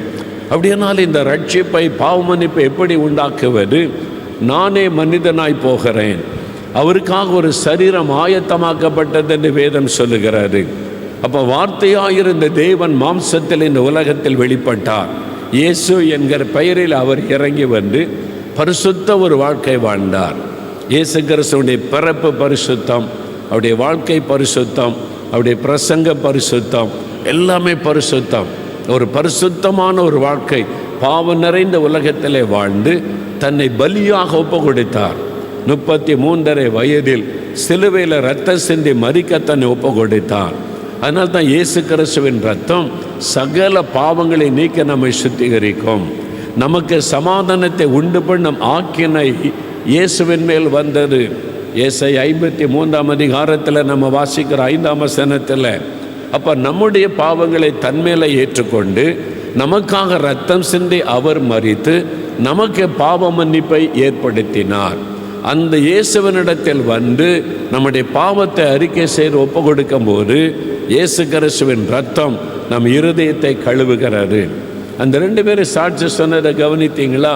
அப்படியானால் இந்த ரட்சிப்பை பாவ மன்னிப்பை எப்படி உண்டாக்குவது? நானே மனிதனாய் போகிறேன், அவருக்காக ஒரு சரீரம் ஆயத்தமாக்கப்பட்டது என்று வேதம் சொல்லுகிறது. அப்போ வார்த்தையாயிருந்த தேவன் மாம்சத்தில் இந்த உலகத்தில் வெளிப்பட்டார். இயேசு என்கிற பெயரில் அவர் இறங்கி வந்து பரிசுத்த ஒரு வாழ்க்கை வாழ்ந்தார். இயேசு கிறிஸ்துவுடைய பிறப்பு பரிசுத்தம், அவருடைய வாழ்க்கை பரிசுத்தம், அவருடைய பிரசங்க பரிசுத்தம், எல்லாமே பரிசுத்தம். ஒரு பரிசுத்தமான ஒரு வாழ்க்கை, பாவம் நிறைந்த உலகத்திலே வாழ்ந்து தன்னை பலியாக ஒப்பு கொடுத்தார். 33.5 வயதில் சிலுவையில் இரத்தம் சிந்தி மரிக்க தன்னை ஒப்பு கொடுத்தார். அதனால தான் இயேசு கிறிஸ்துவின் ரத்தம் சகல பாவங்களை நீக்க நம்மை சுத்திகரிக்கும். நமக்கு சமாதானத்தை உண்டு பண்ணும் ஆக்கினை இயேசுவின் மேல் வந்தது. ஏசாயா 53 அதிகாரத்தில் நம்ம வாசிக்கிற 5ஆம் வசனத்தில், அப்போ நம்முடைய பாவங்களை தன்மேலே ஏற்றுக்கொண்டு நமக்காக ரத்தம் சிந்தி அவர் மரித்து நமக்கு பாவ மன்னிப்பை ஏற்படுத்தினார். அந்த இயேசுவனிடத்தில் வந்து நம்முடைய பாவத்தை அறிக்கை செய்து ஒப்பு கொடுக்கும் போது இயேசு கிறிஸ்துவின் ரத்தம் நம் இருதயத்தை கழுவுகிறது. அந்த 2 பேரும் சாட்சி சொன்னதை கவனித்தீங்களா?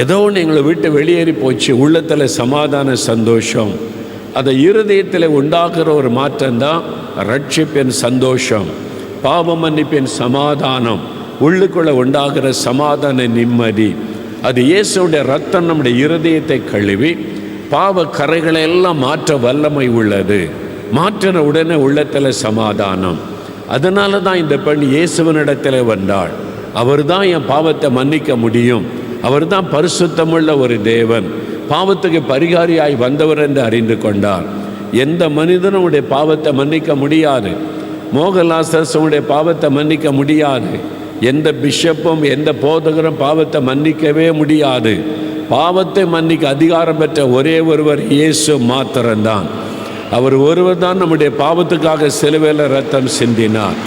ஏதோ ஒன்று எங்களை விட்டு வெளியேறி போச்சு, உள்ளத்தில் சமாதான சந்தோஷம். அதை இருதயத்தில் உண்டாக்குற ஒரு மாற்றம்தான் ரட்சிப்பின் சந்தோஷம், பாவ மன்னிப்பின் சமாதானம், உள்ளுக்குள்ளே உண்டாகிற சமாதான நிம்மதி. அது இயேசுடைய ரத்தம் நம்முடைய இருதயத்தை கழுவி பாவ கரைகளை எல்லாம் மாற்ற வல்லமை உள்ளது. மாற்றின உடனே உள்ளத்தில் சமாதானம். அதனால தான் இந்த பெண் இயேசுவனிடத்தில் வந்தாள். அவர் தான் என் பாவத்தை மன்னிக்க முடியும், அவர் தான் பரிசுத்தமுள்ள ஒரு தேவன், பாவத்துக்கு பரிகாரியாய் வந்தவர் என்று அறிந்து கொண்டார். எந்த மனிதனும் உடைய பாவத்தை மன்னிக்க முடியாது. மோகலாசனுடைய பாவத்தை மன்னிக்க முடியாது. எந்த பிஷப்பும் எந்த போதகரும் பாவத்தை மன்னிக்கவே முடியாது. பாவத்தை மன்னிக்க அதிகாரம் பெற்ற ஒரே ஒருவர் இயேசு மாத்திரம்தான். அவர் ஒருவர் தான் நம்முடைய பாவத்துக்காக சிலுவையில் ரத்தம் சிந்தினார்.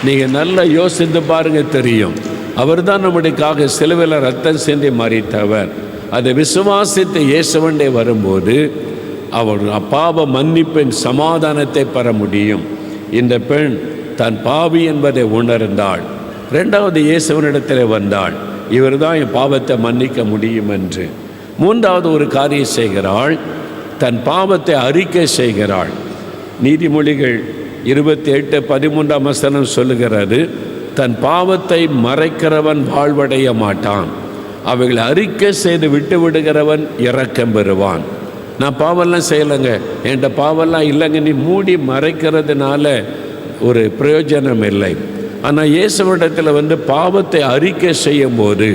நீங்கள் நல்லா யோசித்து பாருங்க, தெரியும். அவர் தான் நம்முடையக்காக சிலுவையில் ரத்தம் சிந்தி மரித்தவர். அதை விசுவாசித்து இயேசுவண்டே வரும்போது அவர் பாவ மன்னிப்பின் சமாதானத்தை பெற முடியும். இந்த பெண் தன் பாவி என்பதை உணர்ந்தாள். 2வது இயேசுவனிடத்தில் வந்தாள், இவர் தான் என் பாவத்தை மன்னிக்க முடியும் என்று. 3வது ஒரு காரியம் செய்கிறாள், தன் பாவத்தை அறிக்கை செய்கிறாள். நீதிமொழிகள் 28:13 சொல்லுகிறது, தன் பாவத்தை மறைக்கிறவன் வாழ்வடைய மாட்டான், அவைகளை அறிக்கை செய்து விட்டு விடுகிறவன் இரக்கம் பெறுவான். நான் பாவம்லாம் செய்யலைங்க, என்கிட்ட பாவம்லாம் இல்லைங்க, நீ மூடி மறைக்கிறதுனால ஒரு பிரயோஜனம் இல்லை. ஆனால் இயேசுவிடத்தில் வந்து பாவத்தை அறிக்கை செய்யும் போது,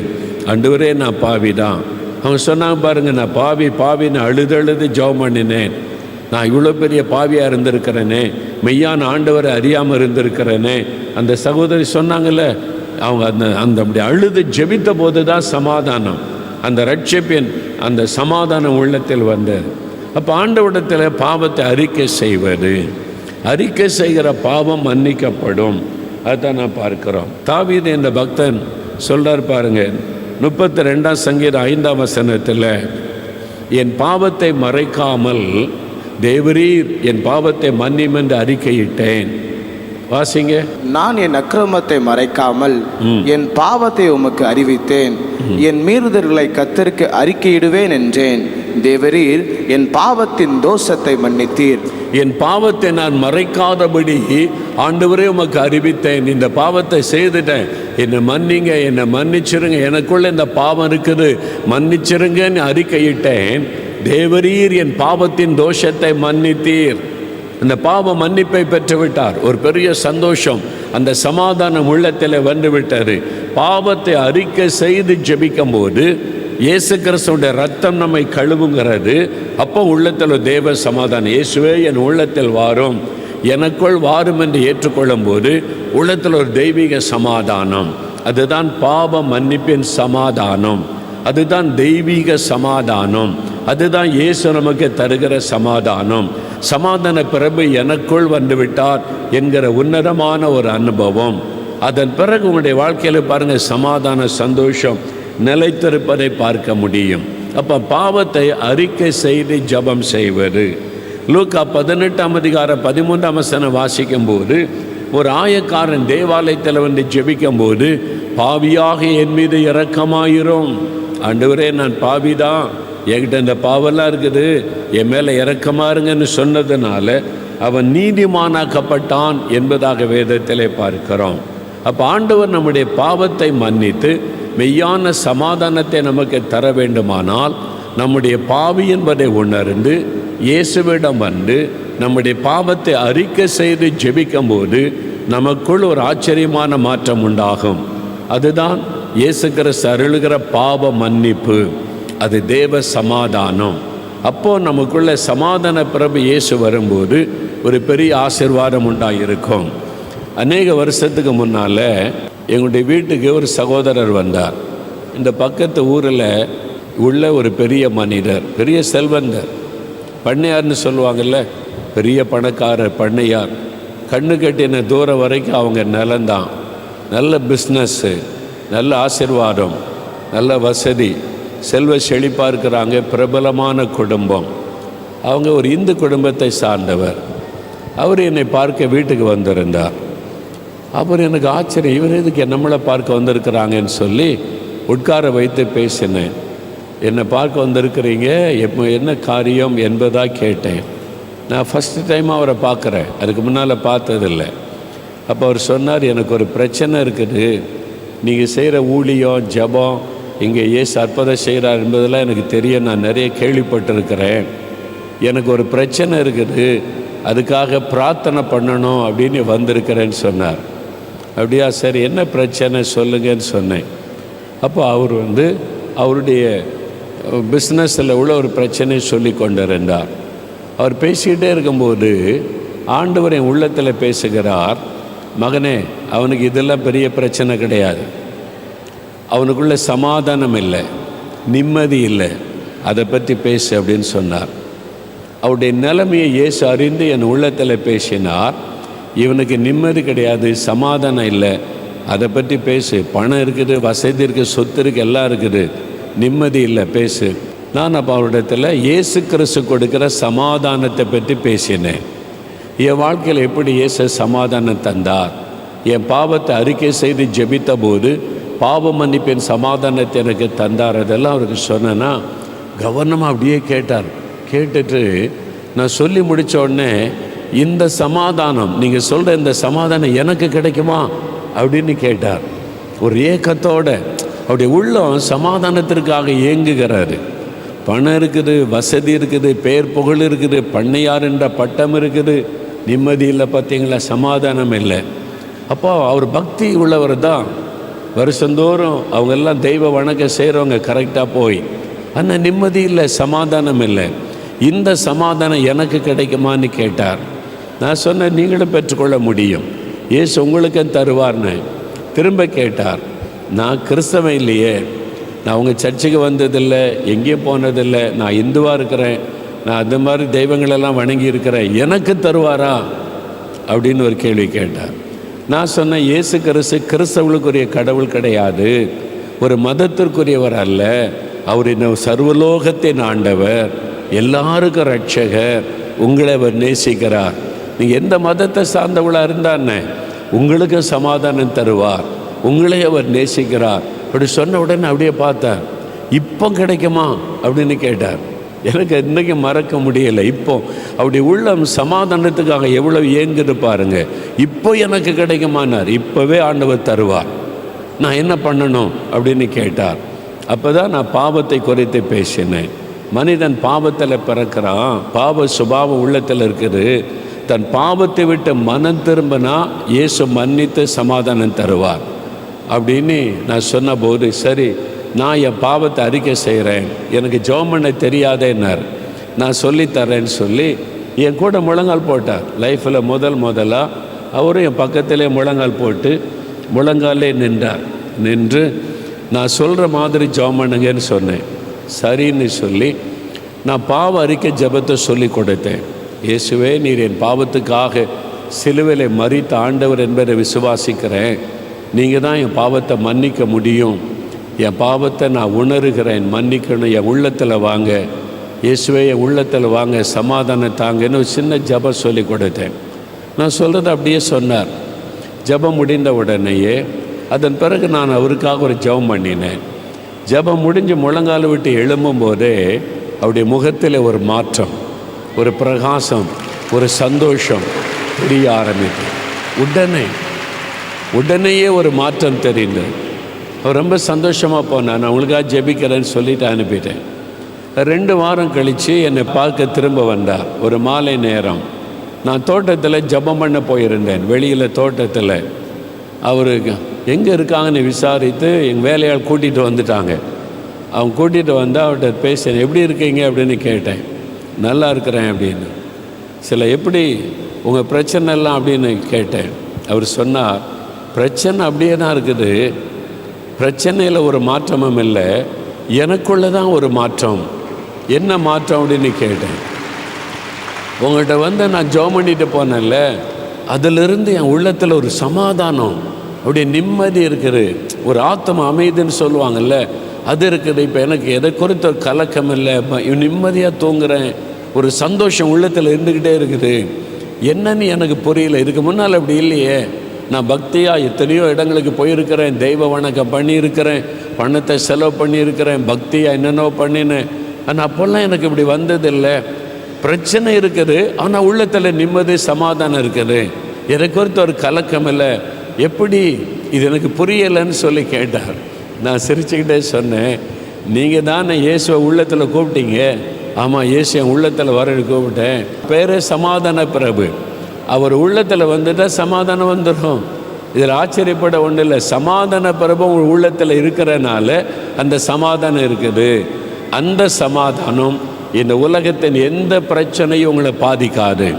ஆண்டவரே நான் பாவி தான். அவங்க சொன்னாங்க பாருங்க, நான் பாவின்னு அழுது ஜெபம் பண்ணினேன், நான் இவ்வளோ பெரிய பாவியாக இருந்திருக்கிறேனே, மெய்யான ஆண்டவரை அறியாமல் இருந்திருக்கிறேனே. அந்த சகோதரி சொன்னாங்கல்ல, அவங்க அந்த அப்படி அழுது ஜெபித்த போது தான் சமாதானம், அந்த ரட்சிப்பின் அந்த சமாதானம் உள்ளத்தில் வந்தது. அப்போ ஆண்டவரிடத்தில் பாவத்தை அறிக்கை செய்வது, அறிக்கை செய்கிற பாவம் மன்னிக்கப்படும். அதுதான் நான் பார்க்கிறோம். தாவீது என்ற பக்தன் சொல்றார் பாருங்க, 32 சங்கீதம் 5ஆம் வசனத்தில், என் பாவத்தை மறைக்காமல் தேவரீர் என் பாவத்தை மன்னியும் என்று அறிக்கையிட்டேன். வாசிங்க. நான் என் அக்கிரமத்தை மறைக்காமல் என் பாவத்தை உமக்கு அறிவித்தேன், என் மீறுதல்களை கர்த்தருக்கு அறிக்கையிடுவேன் என்றேன். தேவரீர் என் பாவத்தின் தோஷத்தை மன்னித்தீர். என் பாவத்தை நான் மறைக்காதபடி ஆண்டவரே உமக்கு அறிவித்தேன். இந்த பாவத்தை செய்துட்டேன், என்னை மன்னிங்க, என்னை மன்னிச்சிருங்க, எனக்குள்ள இந்த பாவம் இருக்குது, மன்னிச்சிருங்கன்னு அறிக்கையிட்டேன். தேவரீர் என் பாவத்தின் தோஷத்தை மன்னித்தீர். அந்த பாவ மன்னிப்பை பெற்றுவிட்டார். ஒரு பெரிய சந்தோஷம், அந்த சமாதானம் உள்ளத்தில் வந்து விட்டது. பாவத்தை அறிக்கை செய்து ஜெபிக்கும் போது இயேசு கிறிஸ்துவுடைய ரத்தம் நம்மை கழுவுங்கிறது. அப்போ உள்ளத்தில் தேவ சமாதானம், இயேசுவே என் உள்ளத்தில் வாரும், எனக்குள் வாரும் என்று ஏற்றுக்கொள்ளும் போது உள்ளத்தில் ஒரு தெய்வீக சமாதானம். அதுதான் பாவ மன்னிப்பின் சமாதானம், அதுதான் தெய்வீக சமாதானம், அதுதான் இயேசு நமக்கு தருகிற சமாதானம். சமாதான பிரபு எனக்குள் வந்துவிட்டார் என்கிற உன்னதமான ஒரு அனுபவம். அதன் பிறகு உங்களுடைய வாழ்க்கையில் பாருங்கள், சமாதான சந்தோஷம் நிலைத்திருப்பதை பார்க்க முடியும். அப்போ பாவத்தை அறிக்கை செய்து ஜெபம் செய்வது. லூக்கா 18ஆம் அதிகாரம் 13ஆம் வசனம் வாசிக்கும் போது, ஒரு ஆயக்காரன் தேவாலயத்தில் வந்து ஜெபிக்கும் போது, பாவியாக என் மீது இரக்கமாயிரும், ஆண்டவரே நான் பாவிதான், என்கிட்ட இந்த பாவெல்லாம் இருக்குது, என் மேலே இரக்கமா இருங்கன்னு சொன்னதுனால அவன் நீதிமானாக்கப்பட்டான் என்பதாக வேதத்திலே பார்க்கிறோம். அப்போ ஆண்டவர் நம்முடைய பாவத்தை மன்னித்து மெய்யான சமாதானத்தை நமக்கு தர வேண்டுமானால் நம்முடைய பாவி என்பதை உணர்ந்து இயேசுவிடம் வந்து நம்முடைய பாவத்தை அறிக்கை செய்து ஜெபிக்கும் போது நமக்குள் ஒரு ஆச்சரியமான மாற்றம் உண்டாகும். அதுதான் இயேசு கிறிஸ்து அருளுகிற பாவ மன்னிப்பு, அது தேவ சமாதானம். அப்போது நமக்குள்ள சமாதான பிரபு இயேசு வரும்போது ஒரு பெரிய ஆசீர்வாதம் உண்டாயிருக்கும். அநேக வருஷத்துக்கு முன்னால் எங்களுடைய வீட்டுக்கு ஒரு சகோதரர் வந்தார். இந்த பக்கத்து ஊரில் உள்ள ஒரு பெரிய மனிதர், பெரிய செல்வந்தர், பண்ணையார்னு சொல்லுவாங்கள்ல, பெரிய பணக்காரர் பண்ணையார். கண்ணு கட்டின தூரம் வரைக்கும் அவங்க நிலந்தான். நல்ல பிஸ்னஸ்ஸு, நல்ல ஆசீர்வாதம், நல்ல வசதி, செல்வ செழிப்பாக இருக்கிறாங்க. பிரபலமான குடும்பம். அவங்க ஒரு இந்து குடும்பத்தை சார்ந்தவர். அவர் என்னை பார்க்க வீட்டுக்கு வந்திருந்தார். அப்புறம் எனக்கு ஆச்சரியம், இவர் எதுக்கு நம்மளை பார்க்க வந்திருக்கிறாங்கன்னு சொல்லி உட்கார வைத்து பேசினேன். என்னை பார்க்க வந்திருக்கிறீங்க, எப்போ என்ன காரியம் என்பதாக கேட்டேன். நான் ஃபஸ்ட்டு டைம் அவரை பார்க்குறேன், அதுக்கு முன்னால் பார்த்ததில்லை. அப்போ அவர் சொன்னார், எனக்கு ஒரு பிரச்சனை இருக்குது. நீங்கள் செய்கிற ஊழியம் ஜபம், இங்கே இயேசு அற்புதம் செய்கிறார் என்பதெல்லாம் எனக்கு தெரியும், நான் நிறைய கேள்விப்பட்டிருக்கிறேன். எனக்கு ஒரு பிரச்சனை இருக்குது, அதுக்காக பிரார்த்தனை பண்ணணும் அப்படின்னு வந்திருக்கிறேன்னு சொன்னார். அப்படியா, சரி என்ன பிரச்சனை சொல்லுங்கன்னு சொன்னேன். அப்போ அவர் அவருடைய பிஸ்னஸில் உள்ள ஒரு பிரச்சனையை சொல்லி கொண்டிருந்தார். அவர் பேசிக்கிட்டே இருக்கும்போது ஆண்டவர் என் உள்ளத்தில் பேசுகிறார், மகனே, அவனுக்கு இதெல்லாம் பெரிய பிரச்சனை கிடையாது, அவனுக்குள்ள சமாதானம் இல்லை, நிம்மதி இல்லை, அதை பற்றி பேசு அப்படின்னு சொன்னார். அவருடைய நிலைமையை இயேசு அறிந்து என் உள்ளத்தில் பேசினார். இவனுக்கு நிம்மதி கிடையாது, சமாதானம் இல்லை, அதை பற்றி பேசு. பணம் இருக்குது, வசதி இருக்குது, சொத்து இருக்குது, எல்லாம் இருக்குது, நிம்மதி இல்லை, பேசு. நான் அப்போ அவரிடத்தில் இயேசு கிறிஸ்து கொடுக்குற சமாதானத்தை பற்றி பேசினேன். என் வாழ்க்கையில் எப்படி இயேசு சமாதானம் தந்தார், என் பாவத்தை அறிக்கை செய்து ஜெபித்த போது பாவ மன்னிப்பின் சமாதானத்தை எனக்கு தந்தார், அதெல்லாம் அவருக்கு சொன்னேன்னா கவனமாக அப்படியே கேட்டார். கேட்டுட்டு நான் சொல்லி முடித்த உடனே, இந்த சமாதானம், நீங்கள் சொல்கிற இந்த சமாதானம் எனக்கு கிடைக்குமா அப்படின்னு கேட்டார். ஒரு ஏக்கத்தோட அவருடைய உள்ளம் சமாதானத்திற்காக ஏங்குகிறாரு. பணம் இருக்குது, வசதி இருக்குது, பேர் புகழ் இருக்குது, பண்ணையார் என்ற பட்டம் இருக்குது, நிம்மதி இல்லை, பார்த்தீங்களா, சமாதானம் இல்லை. அப்போ அவர் பக்தி உள்ளவர் தான். வருஷந்தோறும் அவங்கெல்லாம் தெய்வ வணக்கம் செய்கிறவங்க கரெக்டாக போய், ஆனால் நிம்மதி இல்லை, சமாதானம் இல்லை. இந்த சமாதானம் எனக்கு கிடைக்குமான்னு கேட்டார். நான் சொன்னேன், நீங்களும் பெற்றுக்கொள்ள முடியும், இயேசு உங்களுக்கும் தருவார்னு. திரும்ப கேட்டார், நான் கிறிஸ்தவன் இல்லையே, நான் உங்கள் சர்ச்சுக்கு வந்ததில்லை, எங்கேயும் போனதில்லை, நான் இந்துவாக இருக்கிறேன், நான் அது மாதிரி தெய்வங்களெல்லாம் வணங்கி இருக்கிறேன், எனக்கு தருவாரா அப்படின்னு ஒரு கேள்வி கேட்டார். நான் சொன்னேன், இயேசு கிறிஸ்தவர்களுக்குரிய கடவுள் கிடையாது, ஒரு மதத்திற்குரியவர் அல்ல, அவர் இன்னும் சர்வலோகத்தின் ஆண்டவர், எல்லாருக்கும் ரட்சகர், உங்களை அவர் நேசிக்கிறார். நீங்கள் எந்த மதத்தை சார்ந்தவளாக இருந்தானே உங்களுக்கு சமாதானம் தருவார், உங்களே அவர் நேசிக்கிறார் அப்படி சொன்ன உடனே அப்படியே பார்த்தேன். இப்போ கிடைக்குமா அப்படின்னு கேட்டார். எனக்கு இன்றைக்கி மறக்க முடியலை. இப்போ அப்படி உள்ளம் சமாதானத்துக்காக எவ்வளோ ஏங்குது பாருங்க. இப்போ எனக்கு கிடைக்குமானார். இப்போவே ஆண்டவர் தருவார், நான் என்ன பண்ணணும் அப்படின்னு கேட்டார். அப்போ தான் நான் பாவத்தை குறித்து பேசினேன். மனிதன் பாவத்தில் பிறக்கிறான், பாவ சுபாவம் உள்ளத்தில் இருக்குது. தன் பாவத்தை விட்டு மனம் திரும்பினா இயேசு மன்னித்து சமாதானம் தருவார் அப்படின்னு நான் சொன்னபோது, சரி நான் என் பாவத்தை அறிக்கை செய்கிறேன், எனக்கு ஜெபம் பண்ண தெரியாதேன்னார். நான் சொல்லித்தரேன்னு சொல்லி என் கூட முழங்கால் போட்டார். லைஃப்பில் முதலாக அவரும் என் பக்கத்திலே முழங்கால் போட்டு முழங்காலே நின்றார். நின்று நான் சொல்கிற மாதிரி ஜெபம் பண்ணுங்கன்னு சொன்னேன். சரின்னு சொல்லி நான் பாவ அறிக்கை ஜெபத்தை சொல்லி கொடுத்தேன். இயேசுவே, நீர் என் பாவத்துக்காக சிலுவையிலே மரித்த ஆண்டவர் என்பதை விசுவாசிக்கிறேன், நீங்கள் தான் என் பாவத்தை மன்னிக்க முடியும், என் பாவத்தை நான் உணர்கிறேன், மன்னிக்கணும், என் உள்ளத்தில் வாங்க, இயேசுவே என் உள்ளத்தில் வாங்க, சமாதானம் தாங்கன்னு ஒரு சின்ன ஜெபம் சொல்லி கொடுத்தேன். நான் சொல்கிறது அப்படியே சொன்னார். ஜெபம் முடிந்த உடனேயே அதன் பிறகு நான் அவருக்காக ஒரு ஜெபம் பண்ணினேன். ஜெபம் முடிஞ்சு முழங்கால் விட்டு எழும்பும்போதே அவருடைய முகத்தில் ஒரு மாற்றம், ஒரு பிரகாசம், ஒரு சந்தோஷம் புரிய ஆரம்பித்து. உடனே உடனேயே ஒரு மாற்றம் தெரிந்தது. அவர் ரொம்ப சந்தோஷமாக போனார். நான் உங்களுக்காக ஜெபிக்கிறேன்னு சொல்லிட்டு அனுப்பிட்டேன். 2 வாரம் கழித்து என்னை பார்க்க திரும்ப வந்தார். ஒரு மாலை நேரம் நான் தோட்டத்தில் ஜெபம் பண்ண போயிருந்தேன். வெளியில் தோட்டத்தில் அவர் எங்கே இருக்காங்கன்னு விசாரித்து எங்கள் வேலையால் கூட்டிகிட்டு வந்துட்டாங்க. அவங்க கூட்டிகிட்டு வந்தால் அவர்கிட்ட பேசினேன். எப்படி இருக்கீங்க அப்படின்னு கேட்டேன். நல்லா இருக்கிறேன் அப்படின்னு. சில எப்படி உங்கள் பிரச்சனைலாம் அப்படின்னு கேட்டேன். அவர் சொன்னார், பிரச்சனை அப்படியே தான் இருக்குது, பிரச்சனையில் ஒரு மாற்றமும் இல்லை, எனக்குள்ளே தான் ஒரு மாற்றம். என்ன மாற்றம் அப்படின்னு கேட்டேன். உங்கள்கிட்ட வந்து நான் ஜெபம் பண்ணிட்டு போனேன்ல, அதிலிருந்து என் உள்ளத்தில் ஒரு சமாதானம், அப்படியே நிம்மதி இருக்குது, ஒரு ஆத்ம அமைதின்னு சொல்லுவாங்கல்ல, அது இருக்குது. இப்போ எனக்கு எதை குறித்த ஒரு கலக்கம் இல்லை, நிம்மதியாக தூங்குறேன், ஒரு சந்தோஷம் உள்ளத்தில் இருந்துக்கிட்டே இருக்குது. என்னன்னு எனக்கு புரியல. இதுக்கு முன்னால் அப்படி இல்லையே. நான் பக்தியாக எத்தனையோ இடங்களுக்கு போயிருக்கிறேன், தெய்வ வணக்கம் பண்ணியிருக்கிறேன், பணத்தை செலவு பண்ணியிருக்கிறேன், பக்தியாக என்னென்னோ பண்ணினேன். ஆனால் அப்போல்லாம் எனக்கு இப்படி வந்ததில்லை. பிரச்சனை இருக்குது, ஆனால் உள்ளத்தில் நிம்மதி சமாதானம் இருக்குது, எதை குறித்த ஒரு கலக்கம் இல்லை. எப்படி இது எனக்கு புரியலைன்னு சொல்லி கேட்டார். நான் சிரிச்சுக்கிட்டே சொன்னேன், நீங்கள் தானே இயேசுவை உள்ளத்தில் கூப்பிட்டீங்க. ஆமாம், இயேசு என் உள்ளத்தில் வர கூப்பிட்டேன். பேரே சமாதான பிரபு. அவர் உள்ளத்தில் வந்துட்டால் சமாதானம் வந்துடும். இதில் ஆச்சரியப்பட ஒன்றும் இல்லை. சமாதான பிரபு உங்கள் உள்ளத்தில் இருக்கிறனால அந்த சமாதானம் இருக்குது. அந்த சமாதானம் இந்த உலகத்தின் எந்த பிரச்சனையும் உங்களை பாதிக்காது.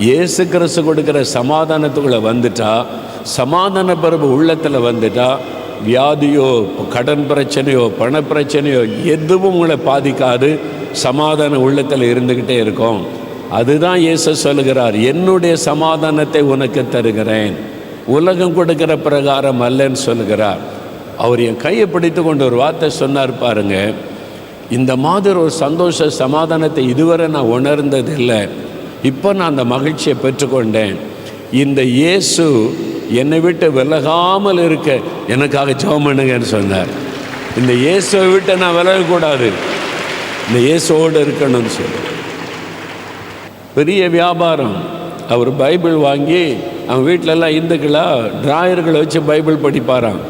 இயேசு கிறிஸ்து கொடுக்குற சமாதானத்துக்குள்ளே வந்துட்டா, சமாதான பிரபு உள்ளத்தில் வந்துட்டா, வியாதியோ கடன் பிரச்சனையோ பண பிரச்சனையோ எதுவும் உங்களை பாதிக்காது. சமாதானம் உள்ளத்தில் இருந்துக்கிட்டே இருக்கும். அதுதான் இயேசு சொல்லுகிறார், என்னுடைய சமாதானத்தை உனக்கு தருகிறேன், உலகம் கொடுக்கிற பிரகாரம் அல்லன்னு சொல்லுகிறார். அவர் என் கையை பிடித்து கொண்டு ஒரு வார்த்தை சொன்னார் பாருங்க, இந்த மாதிரி ஒரு சந்தோஷ சமாதானத்தை இதுவரை நான் உணர்ந்ததில்லை, இப்போ நான் அந்த மகிழ்ச்சியை பெற்றுக்கொண்டேன். இந்த இயேசு என்னை விட்டு விலகாமல் இருக்க எனக்காக ஜெபம் பண்ணுங்கன்னு சொன்னார். இந்த இயேசுவை விட்டு நான் விலகக்கூடாது, இந்த இயேசுவோடு இருக்கணும்னு சொல்லி. பெரிய வியாபாரம். அவர் பைபிள் வாங்கி அவன் வீட்டிலலாம் இந்துக்களாக டிராயர்களை வச்சு பைபிள் படிப்பாராம்.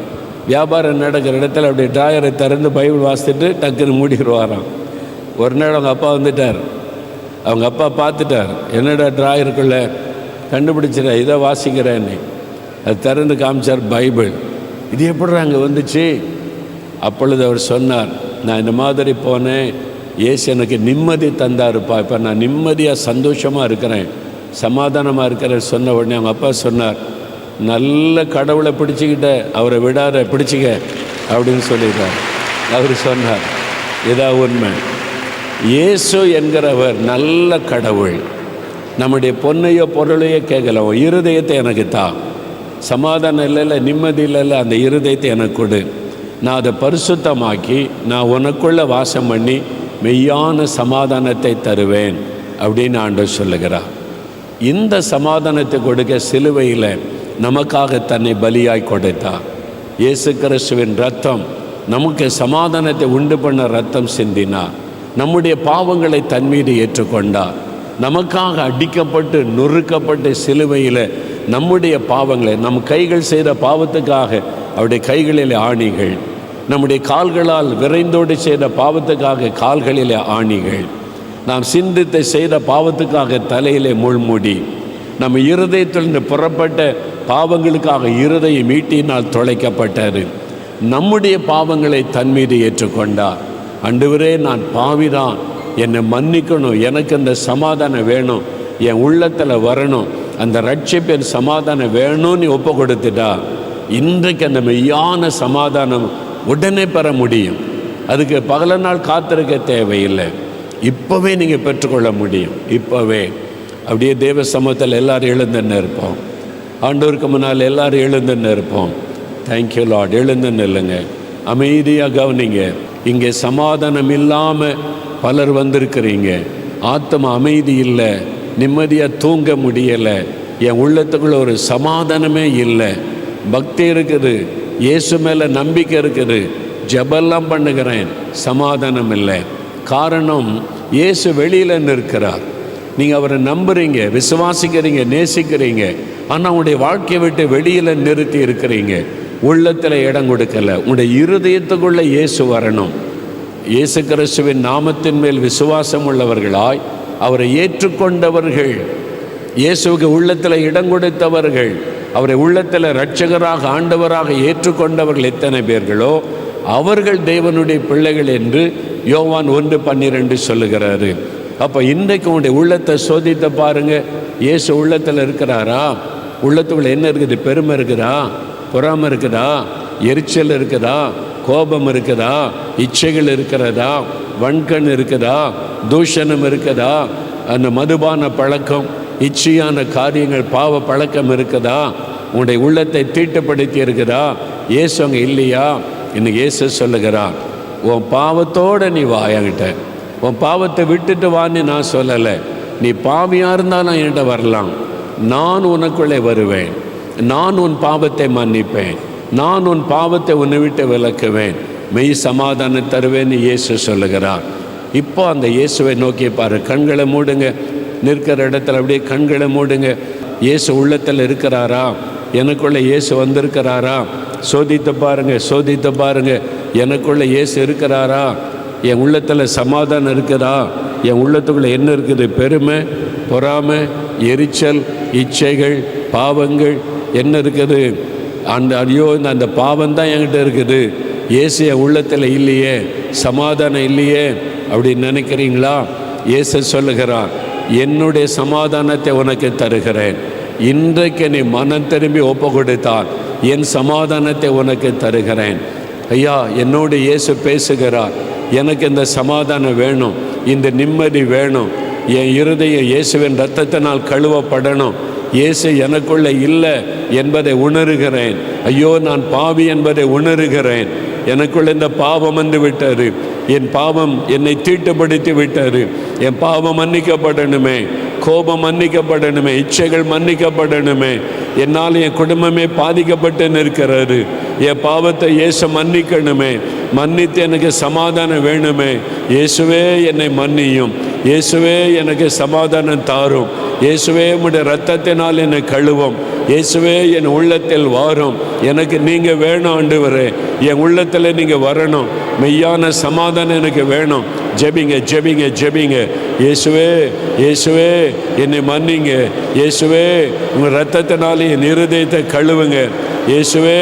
வியாபாரம் நடக்கிற இடத்துல அப்படியே டிராயரை திறந்து பைபிள் வாசித்துட்டு டக்குன்னு மூடிடுவாராம். ஒரு நாள் அவங்க அப்பா வந்துட்டார். அவங்க அப்பா பார்த்துட்டார், என்னடா டிராயருக்குள்ளே கண்டுபிடிச்சிட, இதை வாசிக்கிறேன்னு. அது திறந்து காமிச்சார் பைபிள். இது எப்படி அங்கே வந்துச்சு? அப்பொழுது அவர் சொன்னார், நான் இந்த மாதிரி போனேன், இயேசு எனக்கு நிம்மதி தந்தாருப்பா, இப்போ நான் நிம்மதியாக சந்தோஷமாக இருக்கிறேன், சமாதானமாக இருக்கிறேன் சொன்ன உடனே அவங்க அப்பா சொன்னார், நல்ல கடவுளை பிடிச்சிக்கிட்ட, அவரை விடாத பிடிச்சிக்க அப்படின்னு சொல்லிட்டார். அவர் சொன்னார், இதா உண்மை, இயேசு என்கிறவர் நல்ல கடவுள். நம்முடைய பொன்னையோ பொருளையோ கேட்கல, இருதயத்தை எனக்கு தான், சமாதானம் இல்லைல்ல, நிம்மதி இல்லைல்ல, அந்த இருதயத்தை எனக்கு கொடு, நான் அதை பரிசுத்தமாக்கி நான் உனக்குள்ளே வாசம் பண்ணி மெய்யான சமாதானத்தை தருவேன் அப்படின்னு ஆண்டவர் சொல்லுகிறார். இந்த சமாதானத்தை கொடுக்க சிலுவையில் நமக்காக தன்னை பலியாய் கொடுத்தார். இயேசு கிறிஸ்துவின் ரத்தம் நமக்கு சமாதானத்தை உண்டு பண்ண ரத்தம் சிந்தினார். நம்முடைய பாவங்களை தன் மீது ஏற்றுக்கொண்டார். நமக்காக அடிக்கப்பட்டு நொறுக்கப்பட்டு சிலுவையில் நம்முடைய பாவங்களை, நம் கைகள் செய்த பாவத்துக்காக அவருடைய கைகளில் ஆணிகள், நம்முடைய கால்களால் விரைந்தோடு செய்த பாவத்துக்காக கால்களிலே ஆணிகள், நாம் சிந்தித்து செய்த பாவத்துக்காக தலையிலே முள்முடி, நம்ம இருதயத்திலிருந்து புறப்பட்ட பாவங்களுக்காக இருதயம் ஈட்டினால் தொலைக்கப்பட்டார். நம்முடைய பாவங்களை தன் மீது ஏற்றுக்கொண்டார். ஆண்டவரே, நான் பாவிதான், என்னை மன்னிக்கணும், எனக்கு அந்த சமாதானம் வேணும், என் உள்ளத்தில் வரணும், அந்த ரட்சிப்பின் சமாதானம் வேணும்னு ஒப்பு கொடுத்துட்டா இன்றைக்கு அந்த மெய்யான சமாதானம் உடனே பெற முடியும். அதுக்கு பகல நாள் காத்திருக்க தேவையில்லை, இப்போவே நீங்கள் பெற்றுக்கொள்ள முடியும். இப்போவே அப்படியே தேவ சமூகத்தில் எல்லோரும் எழுந்துன்னு இருப்போம். ஆண்டவருக்கு முன்னால் எல்லோரும் எழுந்துன்னு இருப்போம். Thank you Lord. எழுந்துன்னு இல்லைங்க, அமைதியாக கவனிங்க. இங்கே சமாதானம் இல்லாமல் பலர் வந்திருக்கிறீங்க. ஆத்ம அமைதி இல்லை, நிம்மதியாக தூங்க முடியலை, என் உள்ளத்துக்குள்ள ஒரு சமாதானமே இல்லை. பக்தி இருக்குது, இயேசு மேலே நம்பிக்கை இருக்குது, ஜெபெல்லாம் பண்ணுகிறேன், சமாதானம் இல்லை. காரணம், இயேசு வெளியில் நிற்கிறார். நீங்கள் அவரை நம்புறீங்க, விசுவாசிக்கிறீங்க, நேசிக்கிறீங்க, ஆனால் உங்களுடைய வாழ்க்கையை விட்டு வெளியில் நிறுத்தி இருக்கிறீங்க, உள்ளத்தில் இடம் கொடுக்கல. உங்களுடைய இருதயத்துக்குள்ளே இயேசு வரணும். இயேசு கிறிஸ்துவின் நாமத்தின் மேல் விசுவாசம் உள்ளவர்களாய் அவரை ஏற்றுக்கொண்டவர்கள், இயேசுவுக்கு உள்ளத்தில் இடம் கொடுத்தவர்கள், அவரை உள்ளத்தில் இரட்சகராக ஆண்டவராக ஏற்றுக்கொண்டவர்கள் எத்தனை பேர்களோ அவர்கள் தேவனுடைய பிள்ளைகள் என்று யோவான் 1:12 சொல்லுகிறாரு. அப்போ இன்றைக்கு உங்களுடைய உள்ளத்தை சோதித்து பாருங்கள். இயேசு உள்ளத்தில் இருக்கிறாரா? உள்ளத்துக்குள்ள என்ன இருக்குது? பெருமை இருக்குதா? பொறாமை இருக்குதா? எரிச்சல் இருக்குதா? கோபம் இருக்குதா? இச்சைகள் இருக்கிறதா? வன்கண் இருக்குதா? தூஷணம் இருக்குதா? அந்த மதுபான பழக்கம், இச்சையான காரியங்கள், பாவ பழக்கம் இருக்குதா? உன்னுடைய உள்ளத்தை தீட்டுப்படுத்தி இருக்குதா? இயேசு அங்கே இல்லையா? இன்னைக்கு இயேசு சொல்லுகிறான், உன் பாவத்தோடு நீ வாயாகிட்ட, உன் பாவத்தை விட்டுட்டு வான்னு நான் சொல்லலை. நீ பாவியாக இருந்தாலும் என்கிட்ட வரலாம், நான் உனக்குள்ளே வருவேன், நான் உன் பாவத்தை மன்னிப்பேன், நான் உன் பாவத்தை உன்னை விட்டு விலக்குவேன், மெய் சமாதானம் தருவேன்னு இயேசு சொல்லுகிறார். இப்போ அந்த இயேசுவை நோக்கி பாரு. கண்களை மூடுங்க, நிற்கிற இடத்துல அப்படியே கண்களை மூடுங்க. இயேசு உள்ளத்தில் இருக்கிறாரா? எனக்குள்ளே இயேசு வந்திருக்கிறாரா? சோதித்து பாருங்க, சோதித்து பாருங்க. எனக்குள்ளே இயேசு இருக்கிறாரா? என் உள்ளத்தில் சமாதானம் இருக்குதா? என் உள்ளத்துக்குள்ளே என்ன இருக்குது? பெருமை, பொறாமை, எரிச்சல், இச்சைகள், பாவங்கள் என்ன இருக்குது? ஐயோ அந்த பாவம்தான் என்கிட்ட இருக்குது, இயேசு என் உள்ளத்தில் இல்லையே, சமாதானம் இல்லையே அப்படின்னு நினைக்கிறீங்களா? இயேசு சொல்லுகிறான், என்னுடைய சமாதானத்தை உனக்கு தருகிறேன். இன்றைக்கு நீ மனம் திரும்பி ஒப்பு கொடுத்தால் என் சமாதானத்தை உனக்கு தருகிறேன். ஐயா, என்னோடு இயேசு பேசுகிறார். எனக்கு இந்த சமாதானம் வேணும், இந்த நிம்மதி வேணும். என் இருதயம் இயேசுவின் இரத்தத்தினால் கழுவப்படணும். இயேசு எனக்குள்ளே இல்லை என்பதை உணர்கிறேன். ஐயோ, நான் பாவி என்பதை உணர்கிறேன். எனக்குள்ள இந்த பாவம் வந்து விட்டாரு, என் பாவம் என்னை தீட்டுப்படுத்தி விட்டாரு. என் பாவம் மன்னிக்கப்படணுமே, கோபம் மன்னிக்கப்படணுமே, இச்சைகள் மன்னிக்கப்படணுமே. என்னால் என் குடும்பமே பாதிக்கப்பட்டு நிற்கிறாரு. என் பாவத்தை இயேசு மன்னிக்கணுமே, மன்னித்து எனக்கு சமாதானம் வேணுமே. இயேசுவே என்னை மன்னியும், இயேசுவே எனக்கு சமாதானம் தாரும், இயேசுவே உம்முடைய இரத்தத்தினால் என்னை கழுவும், இயேசுவே என் உள்ளத்தில் வாரும். எனக்கு நீங்கள் வேணும் ஆண்டவரே, என் உள்ளத்தில் நீங்கள் வரணும். மெய்யான சமாதானம் எனக்கு வேணும். ஜெபிங்க, ஜெபிங்க, ஜெபிங்க. இயேசுவே, இயேசுவே என்னை மன்னிங்க. இயேசுவே உங்கள் இரத்தத்தினாலே என் இருதயத்தை கழுவுங்க. இயேசுவே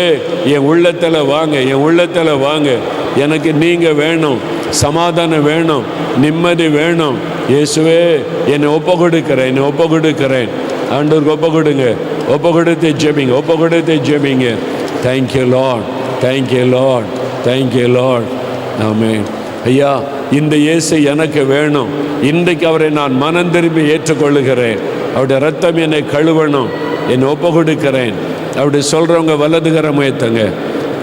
என் உள்ளத்தில் வாங்க, என் உள்ளத்தில் வாங்க. எனக்கு நீங்கள் வேணும், சமாதானம் வேணும், நிம்மதி வேணும். இயேசுவே என்னை ஒப்பு கொடுக்கிறேன், என்னை ஒப்பு கொடுக்கிறேன். ஆண்டவருக்கு ஒப்பு கொடுங்க, ஒப்பு கொடுத்து ஜெபிங்க, ஒப்பு கொடுத்து ஜெபிங்க. Thank you Lord, thank you Lord, thank you Lord. Amen. ஐயா, இந்த இயேசு எனக்கு வேணும். இன்றைக்கு அவரை நான் மனம் திரும்பி ஏற்றுக்கொள்ளுகிறேன். அவருடைய ரத்தம் என்னை கழுவணும், என்னை ஒப்பு கொடுக்கிறேன். அப்படி சொல்கிறவங்க வலதுகரம் உயர்த்துங்க,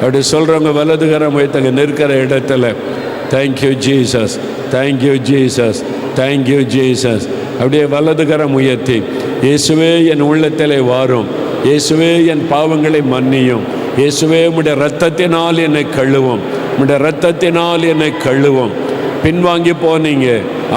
அப்படி சொல்கிறவங்க வலதுகரம் உயர்த்துங்க நிற்கிற இடத்துல. Thank you Jesus, thank you Jesus, thank you Jesus. அப்படியே வலதுகரம் உயர்த்தி, இயேசுவே என் உள்ளத்திலே வாரும், இயேசுவே என் பாவங்களை மன்னியும், இயேசுவே உம்முடைய இரத்தத்தினால் என்னை கழுவும், உம்முடைய இரத்தத்தினால் என்னை கழுவும். பின்வாங்கி போனீங்க,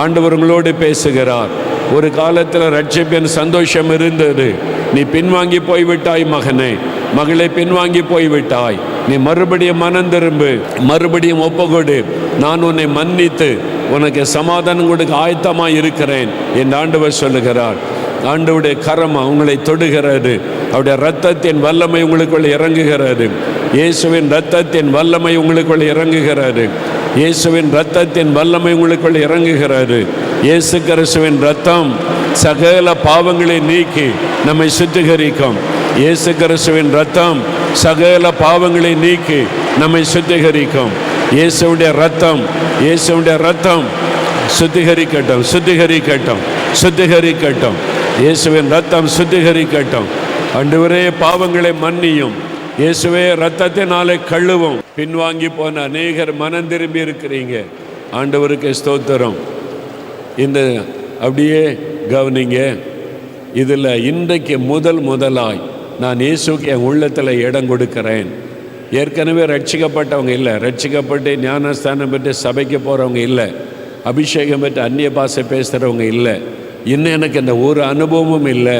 ஆண்டவர் உங்களோடு பேசுகிறார். ஒரு காலத்தில் ரட்சிப்பின் சந்தோஷம் இருந்தது, நீ பின்வாங்கி போய்விட்டாய் மகனே, மகளே பின்வாங்கி போய்விட்டாய். நீ மறுபடியும் மனம் திரும்பு, மறுபடியும் ஒப்புக்கொடு. நான் உன்னை மன்னித்து உனக்கு சமாதானம் கொடுக்க ஆயத்தமாக இருக்கிறேன் என்று ஆண்டவர் சொல்லுகிறார். ஆண்டவருடைய கரம் உங்களை தொடுகிறது, அவருடைய இரத்தத்தின் வல்லமை உங்களுக்குள் இறங்குகிறது. இயேசுவின் இரத்தத்தின் வல்லமை உங்களுக்குள் இறங்குகிறது. இயேசுவின் இரத்தத்தின் வல்லமை உங்களுக்குள் இறங்குகிறது. இயேசு கிறிஸ்துவின் இரத்தம் சகல பாவங்களை நீக்கி நம்மை சுத்திகரிக்கும். இயேசு கிறிஸ்துவின் இரத்தம் சகல பாவங்களை நீக்கி நம்மை சுத்திகரிக்கும். இயேசுடைய இரத்தம், இயேசுடைய இரத்தம் சுத்திகரிக்கட்டும், சுத்திகரிக்கட்டும், சுத்திகரிக்கட்டும். இயேசுவின் இரத்தம் சுத்திகரிக்கட்டும். ஆண்டவரே பாவங்களை மன்னியும், இயேசுவே இரத்தத்தினாலே கழுவும். பின்வாங்கி போன அநேகர் மனம் திரும்பி இருக்கிறீங்க. ஆண்டவருக்கு ஸ்தோத்திரம். இந்த அப்படியே கவனிங்க. இதில் இன்றைக்கு முதலாய் நான் இயேசுக்கு என் உள்ளத்தில் இடம் கொடுக்கிறேன். ஏற்கனவே ரட்சிக்கப்பட்டவங்க இல்லை, ரட்சிக்கப்பட்டு ஞானஸ்தானம் பெற்று சபைக்கு போகிறவங்க இல்லை, அபிஷேகம் பெற்று அந்நிய பாஷை பேசுகிறவங்க இல்லை, இன்னும் எனக்கு இந்த ஒரு அனுபவமும் இல்லை.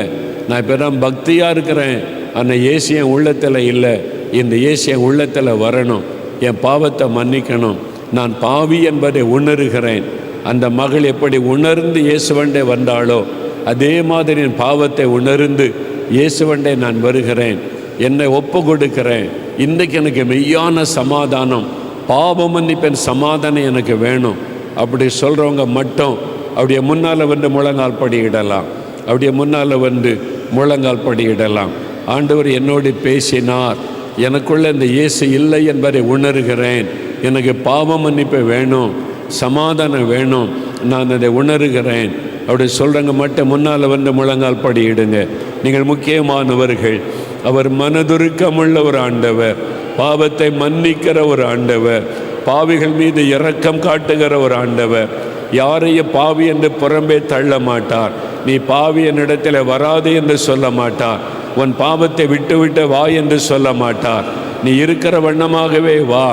நான் இப்போ தான் பக்தியாக இருக்கிறேன், ஆனால் இயேசு என் உள்ளத்தில் இல்லை. இந்த இயேசு என் உள்ளத்தில் வரணும், என் பாவத்தை மன்னிக்கணும், நான் பாவி என்பதை உணர்கிறேன். அந்த மகள் எப்படி உணர்ந்து இயேசுவண்டே வந்தாளோ அதே மாதிரி என் பாவத்தை உணர்ந்து இயேசுவண்டே நான் வருகிறேன், என்னை ஒப்பு கொடுக்கிறேன். இன்றைக்கு எனக்கு மெய்யான சமாதானம், பாவ மன்னிப்பின் சமாதானம் எனக்கு வேணும். அப்படி சொல்கிறவங்க மட்டும் அப்படியே முன்னால் வந்து முழங்கால் படியிடலாம், அப்படியே முன்னால் வந்து முழங்கால் படியிடலாம். ஆண்டவர் என்னோடு பேசினார், எனக்குள்ள இந்த இயேசு இல்லை என்பதை உணர்கிறேன், எனக்கு பாவ மன்னிப்பு வேணும், சமாதானம் வேணும், நான் அதை உணர்கிறேன். அப்படி சொல்கிறவங்க மட்டும் முன்னால் வந்து முழங்கால் படியிடுங்க. நீங்கள் முக்கியமானவர்கள். அவர் மனதுருக்கமுள்ள ஒரு ஆண்டவர், பாவத்தை மன்னிக்கிற ஒரு ஆண்டவர், பாவிகள் மீது இரக்கம் காட்டுகிற ஒரு ஆண்டவர். யாரையும் பாவி என்று புறம்பே தள்ள மாட்டார். நீ பாவி என்னிடத்தில் வராது என்று சொல்ல மாட்டார். உன் பாவத்தை விட்டு விட்டு வா என்று சொல்ல மாட்டார். நீ இருக்கிற வண்ணமாகவே வா,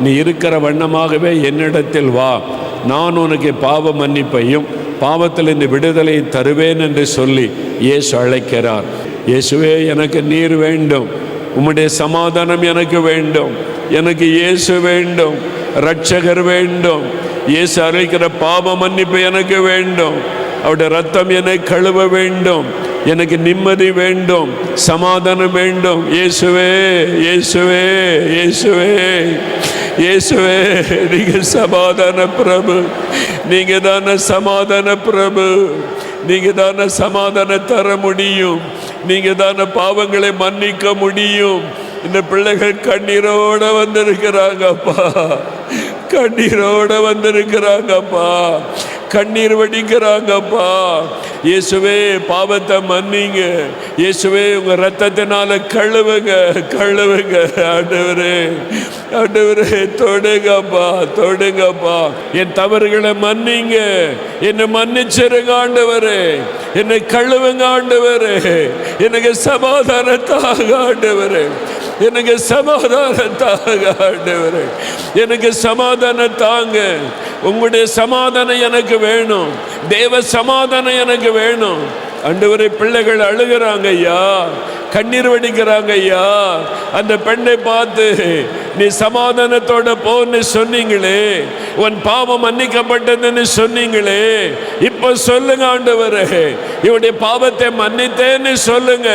நீ இருக்கிற வண்ணமாகவே என்னிடத்தில் வா, நான் உனக்கு பாவ மன்னிப்பையும் பாவத்திலிருந்து விடுதலை தருவேன் என்று சொல்லி இயேசு அழைக்கிறார். இயேசுவே, எனக்கு நீர் வேண்டும், உம்முடைய சமாதானம் எனக்கு வேண்டும், எனக்கு இயேசு வேண்டும், இரட்சகர் வேண்டும், இயேசு அழைக்கிற பாவ மன்னிப்பு எனக்கு வேண்டும், அவருடைய ரத்தம் என்னை கழுவ வேண்டும், எனக்கு நிம்மதி வேண்டும், சமாதானம் வேண்டும். இயேசுவே, இயேசுவே, இயேசுவே, இயேசுவே, நீங்க சமாதான பிரபு, நீங்க தானே சமாதான பிரபு, நீங்க தானே சமாதானம் தர முடியும், நீங்க தானே பாவங்களை மன்னிக்க முடியும். இந்த பிள்ளைகள் கண்ணீரோட வந்திருக்கிறாங்கப்பா, கண்ணீரோட வந்திருக்கிறாங்கப்பா, கண்ணீர் வடிக்கிறாங்கப்பா. இயேசுவே, பாவத்தை மன்னிங்க, இயேசுவே, உங்க ரத்தத்தினால கழுவுங்க, கழுவுங்க. ஆண்டவரே, ஆண்டவரே, தொடுங்கப்பா, தொடுங்கப்பா, என் தவறுகளை மன்னிங்க, என்னை மன்னிச்சிருங்க ஆண்டவரே, என்னை கழுவுங்க ஆண்டவரே, எனக்கு சமாதானத்தாக ஆண்டவரே, எனக்கு சமாதானத்தாக ஆண்டவரே, எனக்கு சமாதானம் தாங்க. உங்களுடைய சமாதானம் எனக்கு வேணும், தேவ சமாதானம் எனக்கு வேணும். ஆண்டவரே, பிள்ளைகள் அழுகிறாங்க ஐயா, கண்ணீர் வடிக்கிறாங்க ஐயா. அந்த பெண்ணை பார்த்து நீ சமாதானத்தோட போன்னு சொன்னீங்களே, உன் பாவம் மன்னிக்கப்பட்டதுன்னு சொன்னீங்களே, இப்ப சொல்லுங்க ஆண்டவரே, இவருடைய பாவத்தை மன்னித்தேன்னு சொல்லுங்க,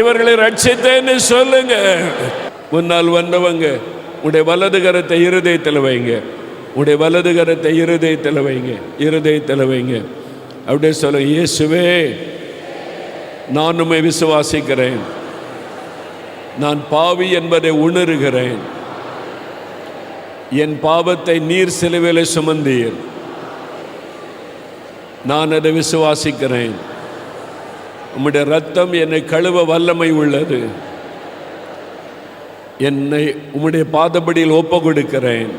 இவர்களை ரட்சித்தேன்னு சொல்லுங்க. முன்னால் வந்தவங்க உடைய வலது கரத்தை இருதயத்தில் வைங்க, உடைய வலது கரத்தை இருதயத்தில் வைங்க, இருதயத்தில் வைங்க. அப்படியே சொல்லுங்க, இயேசுவே, நான் உம்மை விசுவாசிக்கிறேன், நான் பாவி என்பதை உணர்கிறேன், என் பாவத்தை நீர் சிலுவையில் சுமந்தீர், நான் அதை விசுவாசிக்கிறேன், உம்முடைய ரத்தம் என்னை கழுவ வல்லமை உள்ளது, என்னை உம்முடைய பாதப்படியில் ஒப்பு கொடுக்கிறேன்.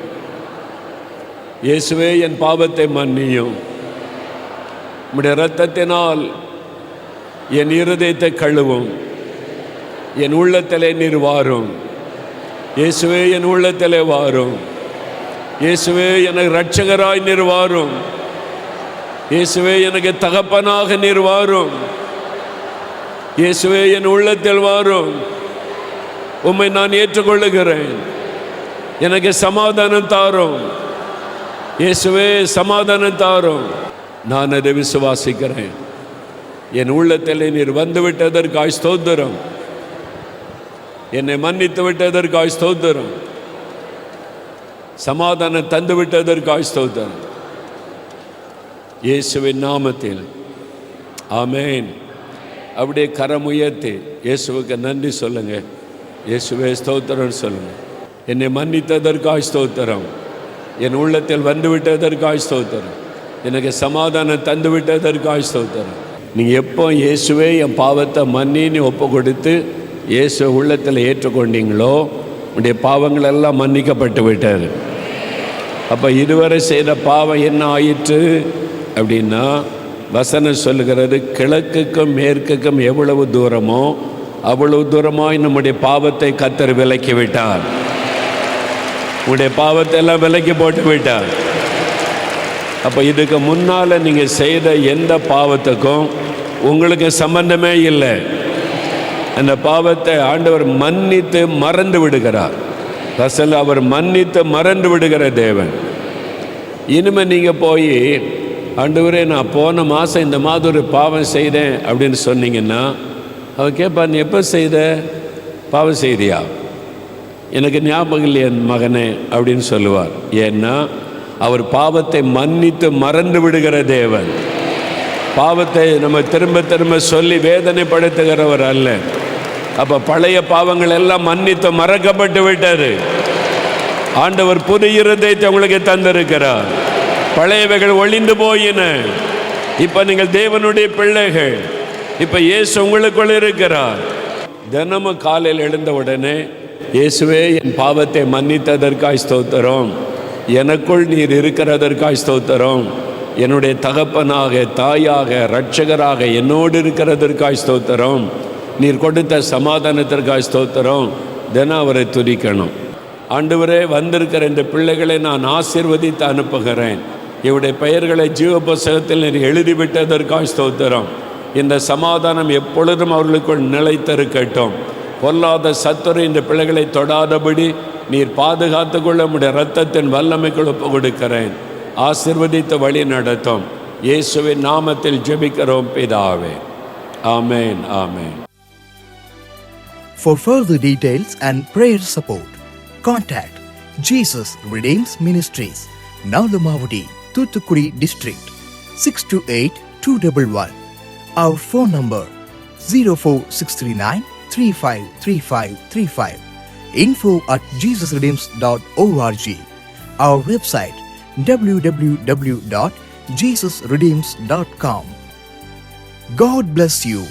இயேசுவே, என் பாவத்தை மன்னியும், உம்முடைய இரத்தத்தினால் என் இருதயத்தை கழுவும், என் உள்ளத்திலே நீர் வாரும். இயேசுவே, என் உள்ளத்திலே வாரும். இயேசுவே, எனக்கு இரட்சகராய் நீர் வாரும். இயேசுவே, எனக்கு தகப்பனாக நீர் வாரும். இயேசுவே, என் உள்ளத்தில் வாரும். உம்மை நான் ஏற்றுக்கொள்ளுகிறேன், எனக்கு சமாதானம் தாரும். இயேசுவே, சமாதானம் தாரும். நான் அதை விசுவாசிக்கிறேன். என் உள்ளத்தில் நீர் வந்து விட்டதற்காய் ஸ்தோத்திரம், என்னை மன்னித்து விட்டதற்காய் ஸ்தோத்திரம், சமாதானம் தந்து விட்டதற்காய் ஸ்தோத்திரம். இயேசுவின் நாமத்தில் ஆமென். அப்படியே கரம் உயர்த்தி இயேசுவுக்கு நன்றி சொல்லுங்க. இயேசுவே, ஸ்தோத்திரம் சொல்லுங்க. என்னை மன்னித்ததற்காய் ஸ்தோத்திரம், என் உள்ளத்தில் வந்து விட்டதற்காய் ஸ்தோத்திரம், எனக்கு சமாதானம் தந்து விட்டதற்காய் ஸ்தோத்திரம். நீங்கள் எப்போ இயேசுவே என் பாவத்தை மன்னின்னு ஒப்பு கொடுத்து இயேசு உள்ளத்தில் ஏற்றுக்கொண்டீங்களோ, உடைய பாவங்கள் எல்லாம் மன்னிக்கப்பட்டு விட்டார். அப்போ இதுவரை செய்த பாவம் என்ன ஆயிற்று அப்படின்னா, வசனம் சொல்லுகிறது, கிழக்குக்கும் மேற்குக்கும் எவ்வளவு தூரமோ அவ்வளவு தூரமாய் நம்முடைய பாவத்தை கர்த்தர் விலக்கி விட்டார். உடைய பாவத்தை எல்லாம் விலக்கி போட்டு விட்டார். அப்போ இதுக்கு முன்னால் நீங்கள் செய்த எந்த பாவத்துக்கும் உங்களுக்கு சம்பந்தமே இல்லை. அந்த பாவத்தை ஆண்டவர் மன்னித்து மறந்து விடுகிறார். அசல் அவர் மன்னித்து மறந்து விடுகிற தேவன். இனிமேல் நீங்கள் போய் ஆண்டவரே நான் போன மாதம் இந்த மாதிரி ஒரு பாவம் செய்தேன் அப்படின்னு சொன்னீங்கன்னா அவர் கேட்பா, நீ எப்போ செய்த? பாவம் செய்தியா? எனக்கு ஞாபகம் இல்லை என் மகனே அப்படின்னு சொல்லுவார். ஏன்னா அவர் பாவத்தை மன்னித்து மறந்து விடுகிற தேவன். பாவத்தை நம்ம திரும்ப திரும்ப சொல்லி வேதனைப்படுத்துகிறவர் அல்ல. அப்போ பழைய பாவங்கள் எல்லாம் மன்னித்து மறக்கப்பட்டு விட்டாரு. ஆண்டவர் புது இருதயத்தை உங்களுக்கு தந்திருக்கிறார். பழையவைகள் ஒளிந்து போயின. இப்போ நீங்கள் தேவனுடைய பிள்ளைகள். இப்போ இயேசு உங்களுக்குள் இருக்கிறார். தினமும் காலையில் எழுந்த உடனே இயேசுவே என் பாவத்தை மன்னித்ததற்காய் ஸ்தோத்திரம், எனக்குள் நீர் இருக்கிறதற்காய் ஸ்தோத்திரம், என்னுடைய தகப்பனாக தாயாக இரட்சகராக என்னோடு இருக்கிறதற்காய் ஸ்தோத்திரம், நீர் கொடுத்த சமாதானத்திற்காய் ஸ்தோத்திரம். தினம் அவரை துதிக்கணும். ஆண்டவரே, வந்திருக்கிற இந்த பிள்ளைகளை நான் ஆசீர்வதித்து அனுப்புகிறேன். இவருடைய பெயர்களை ஜீவ புத்தகத்தில் நீர் எழுதிவிட்டதற்காய் ஸ்தோத்திரம். இந்த சமாதானம் எப்பொழுதும் அவர்களுக்குள் நிலைத்திருக்கட்டும். பொல்லாத சத்துரு இந்த பிள்ளைகளை தொடாதபடி நீர் பாதுகாத்து கொள்ள உம்முடைய இரத்தத்தின் வல்லமைக்குள் ஒப்பு கொடுக்கிறேன். ஆசீர்வதித்து வழி நடத்தும். இயேசுவின் நாமத்தில் ஜெபிக்கிறோம் பிதாவே. ஆமேன், ஆமேன். For further details and prayer support, contact Jesus Redeems Ministries, Nalamavadi, Thoothukudi District, 628-211. Our phone number 04639 353535. info@jesusredeems.org. Our website www.jesusredeems.com. God bless you.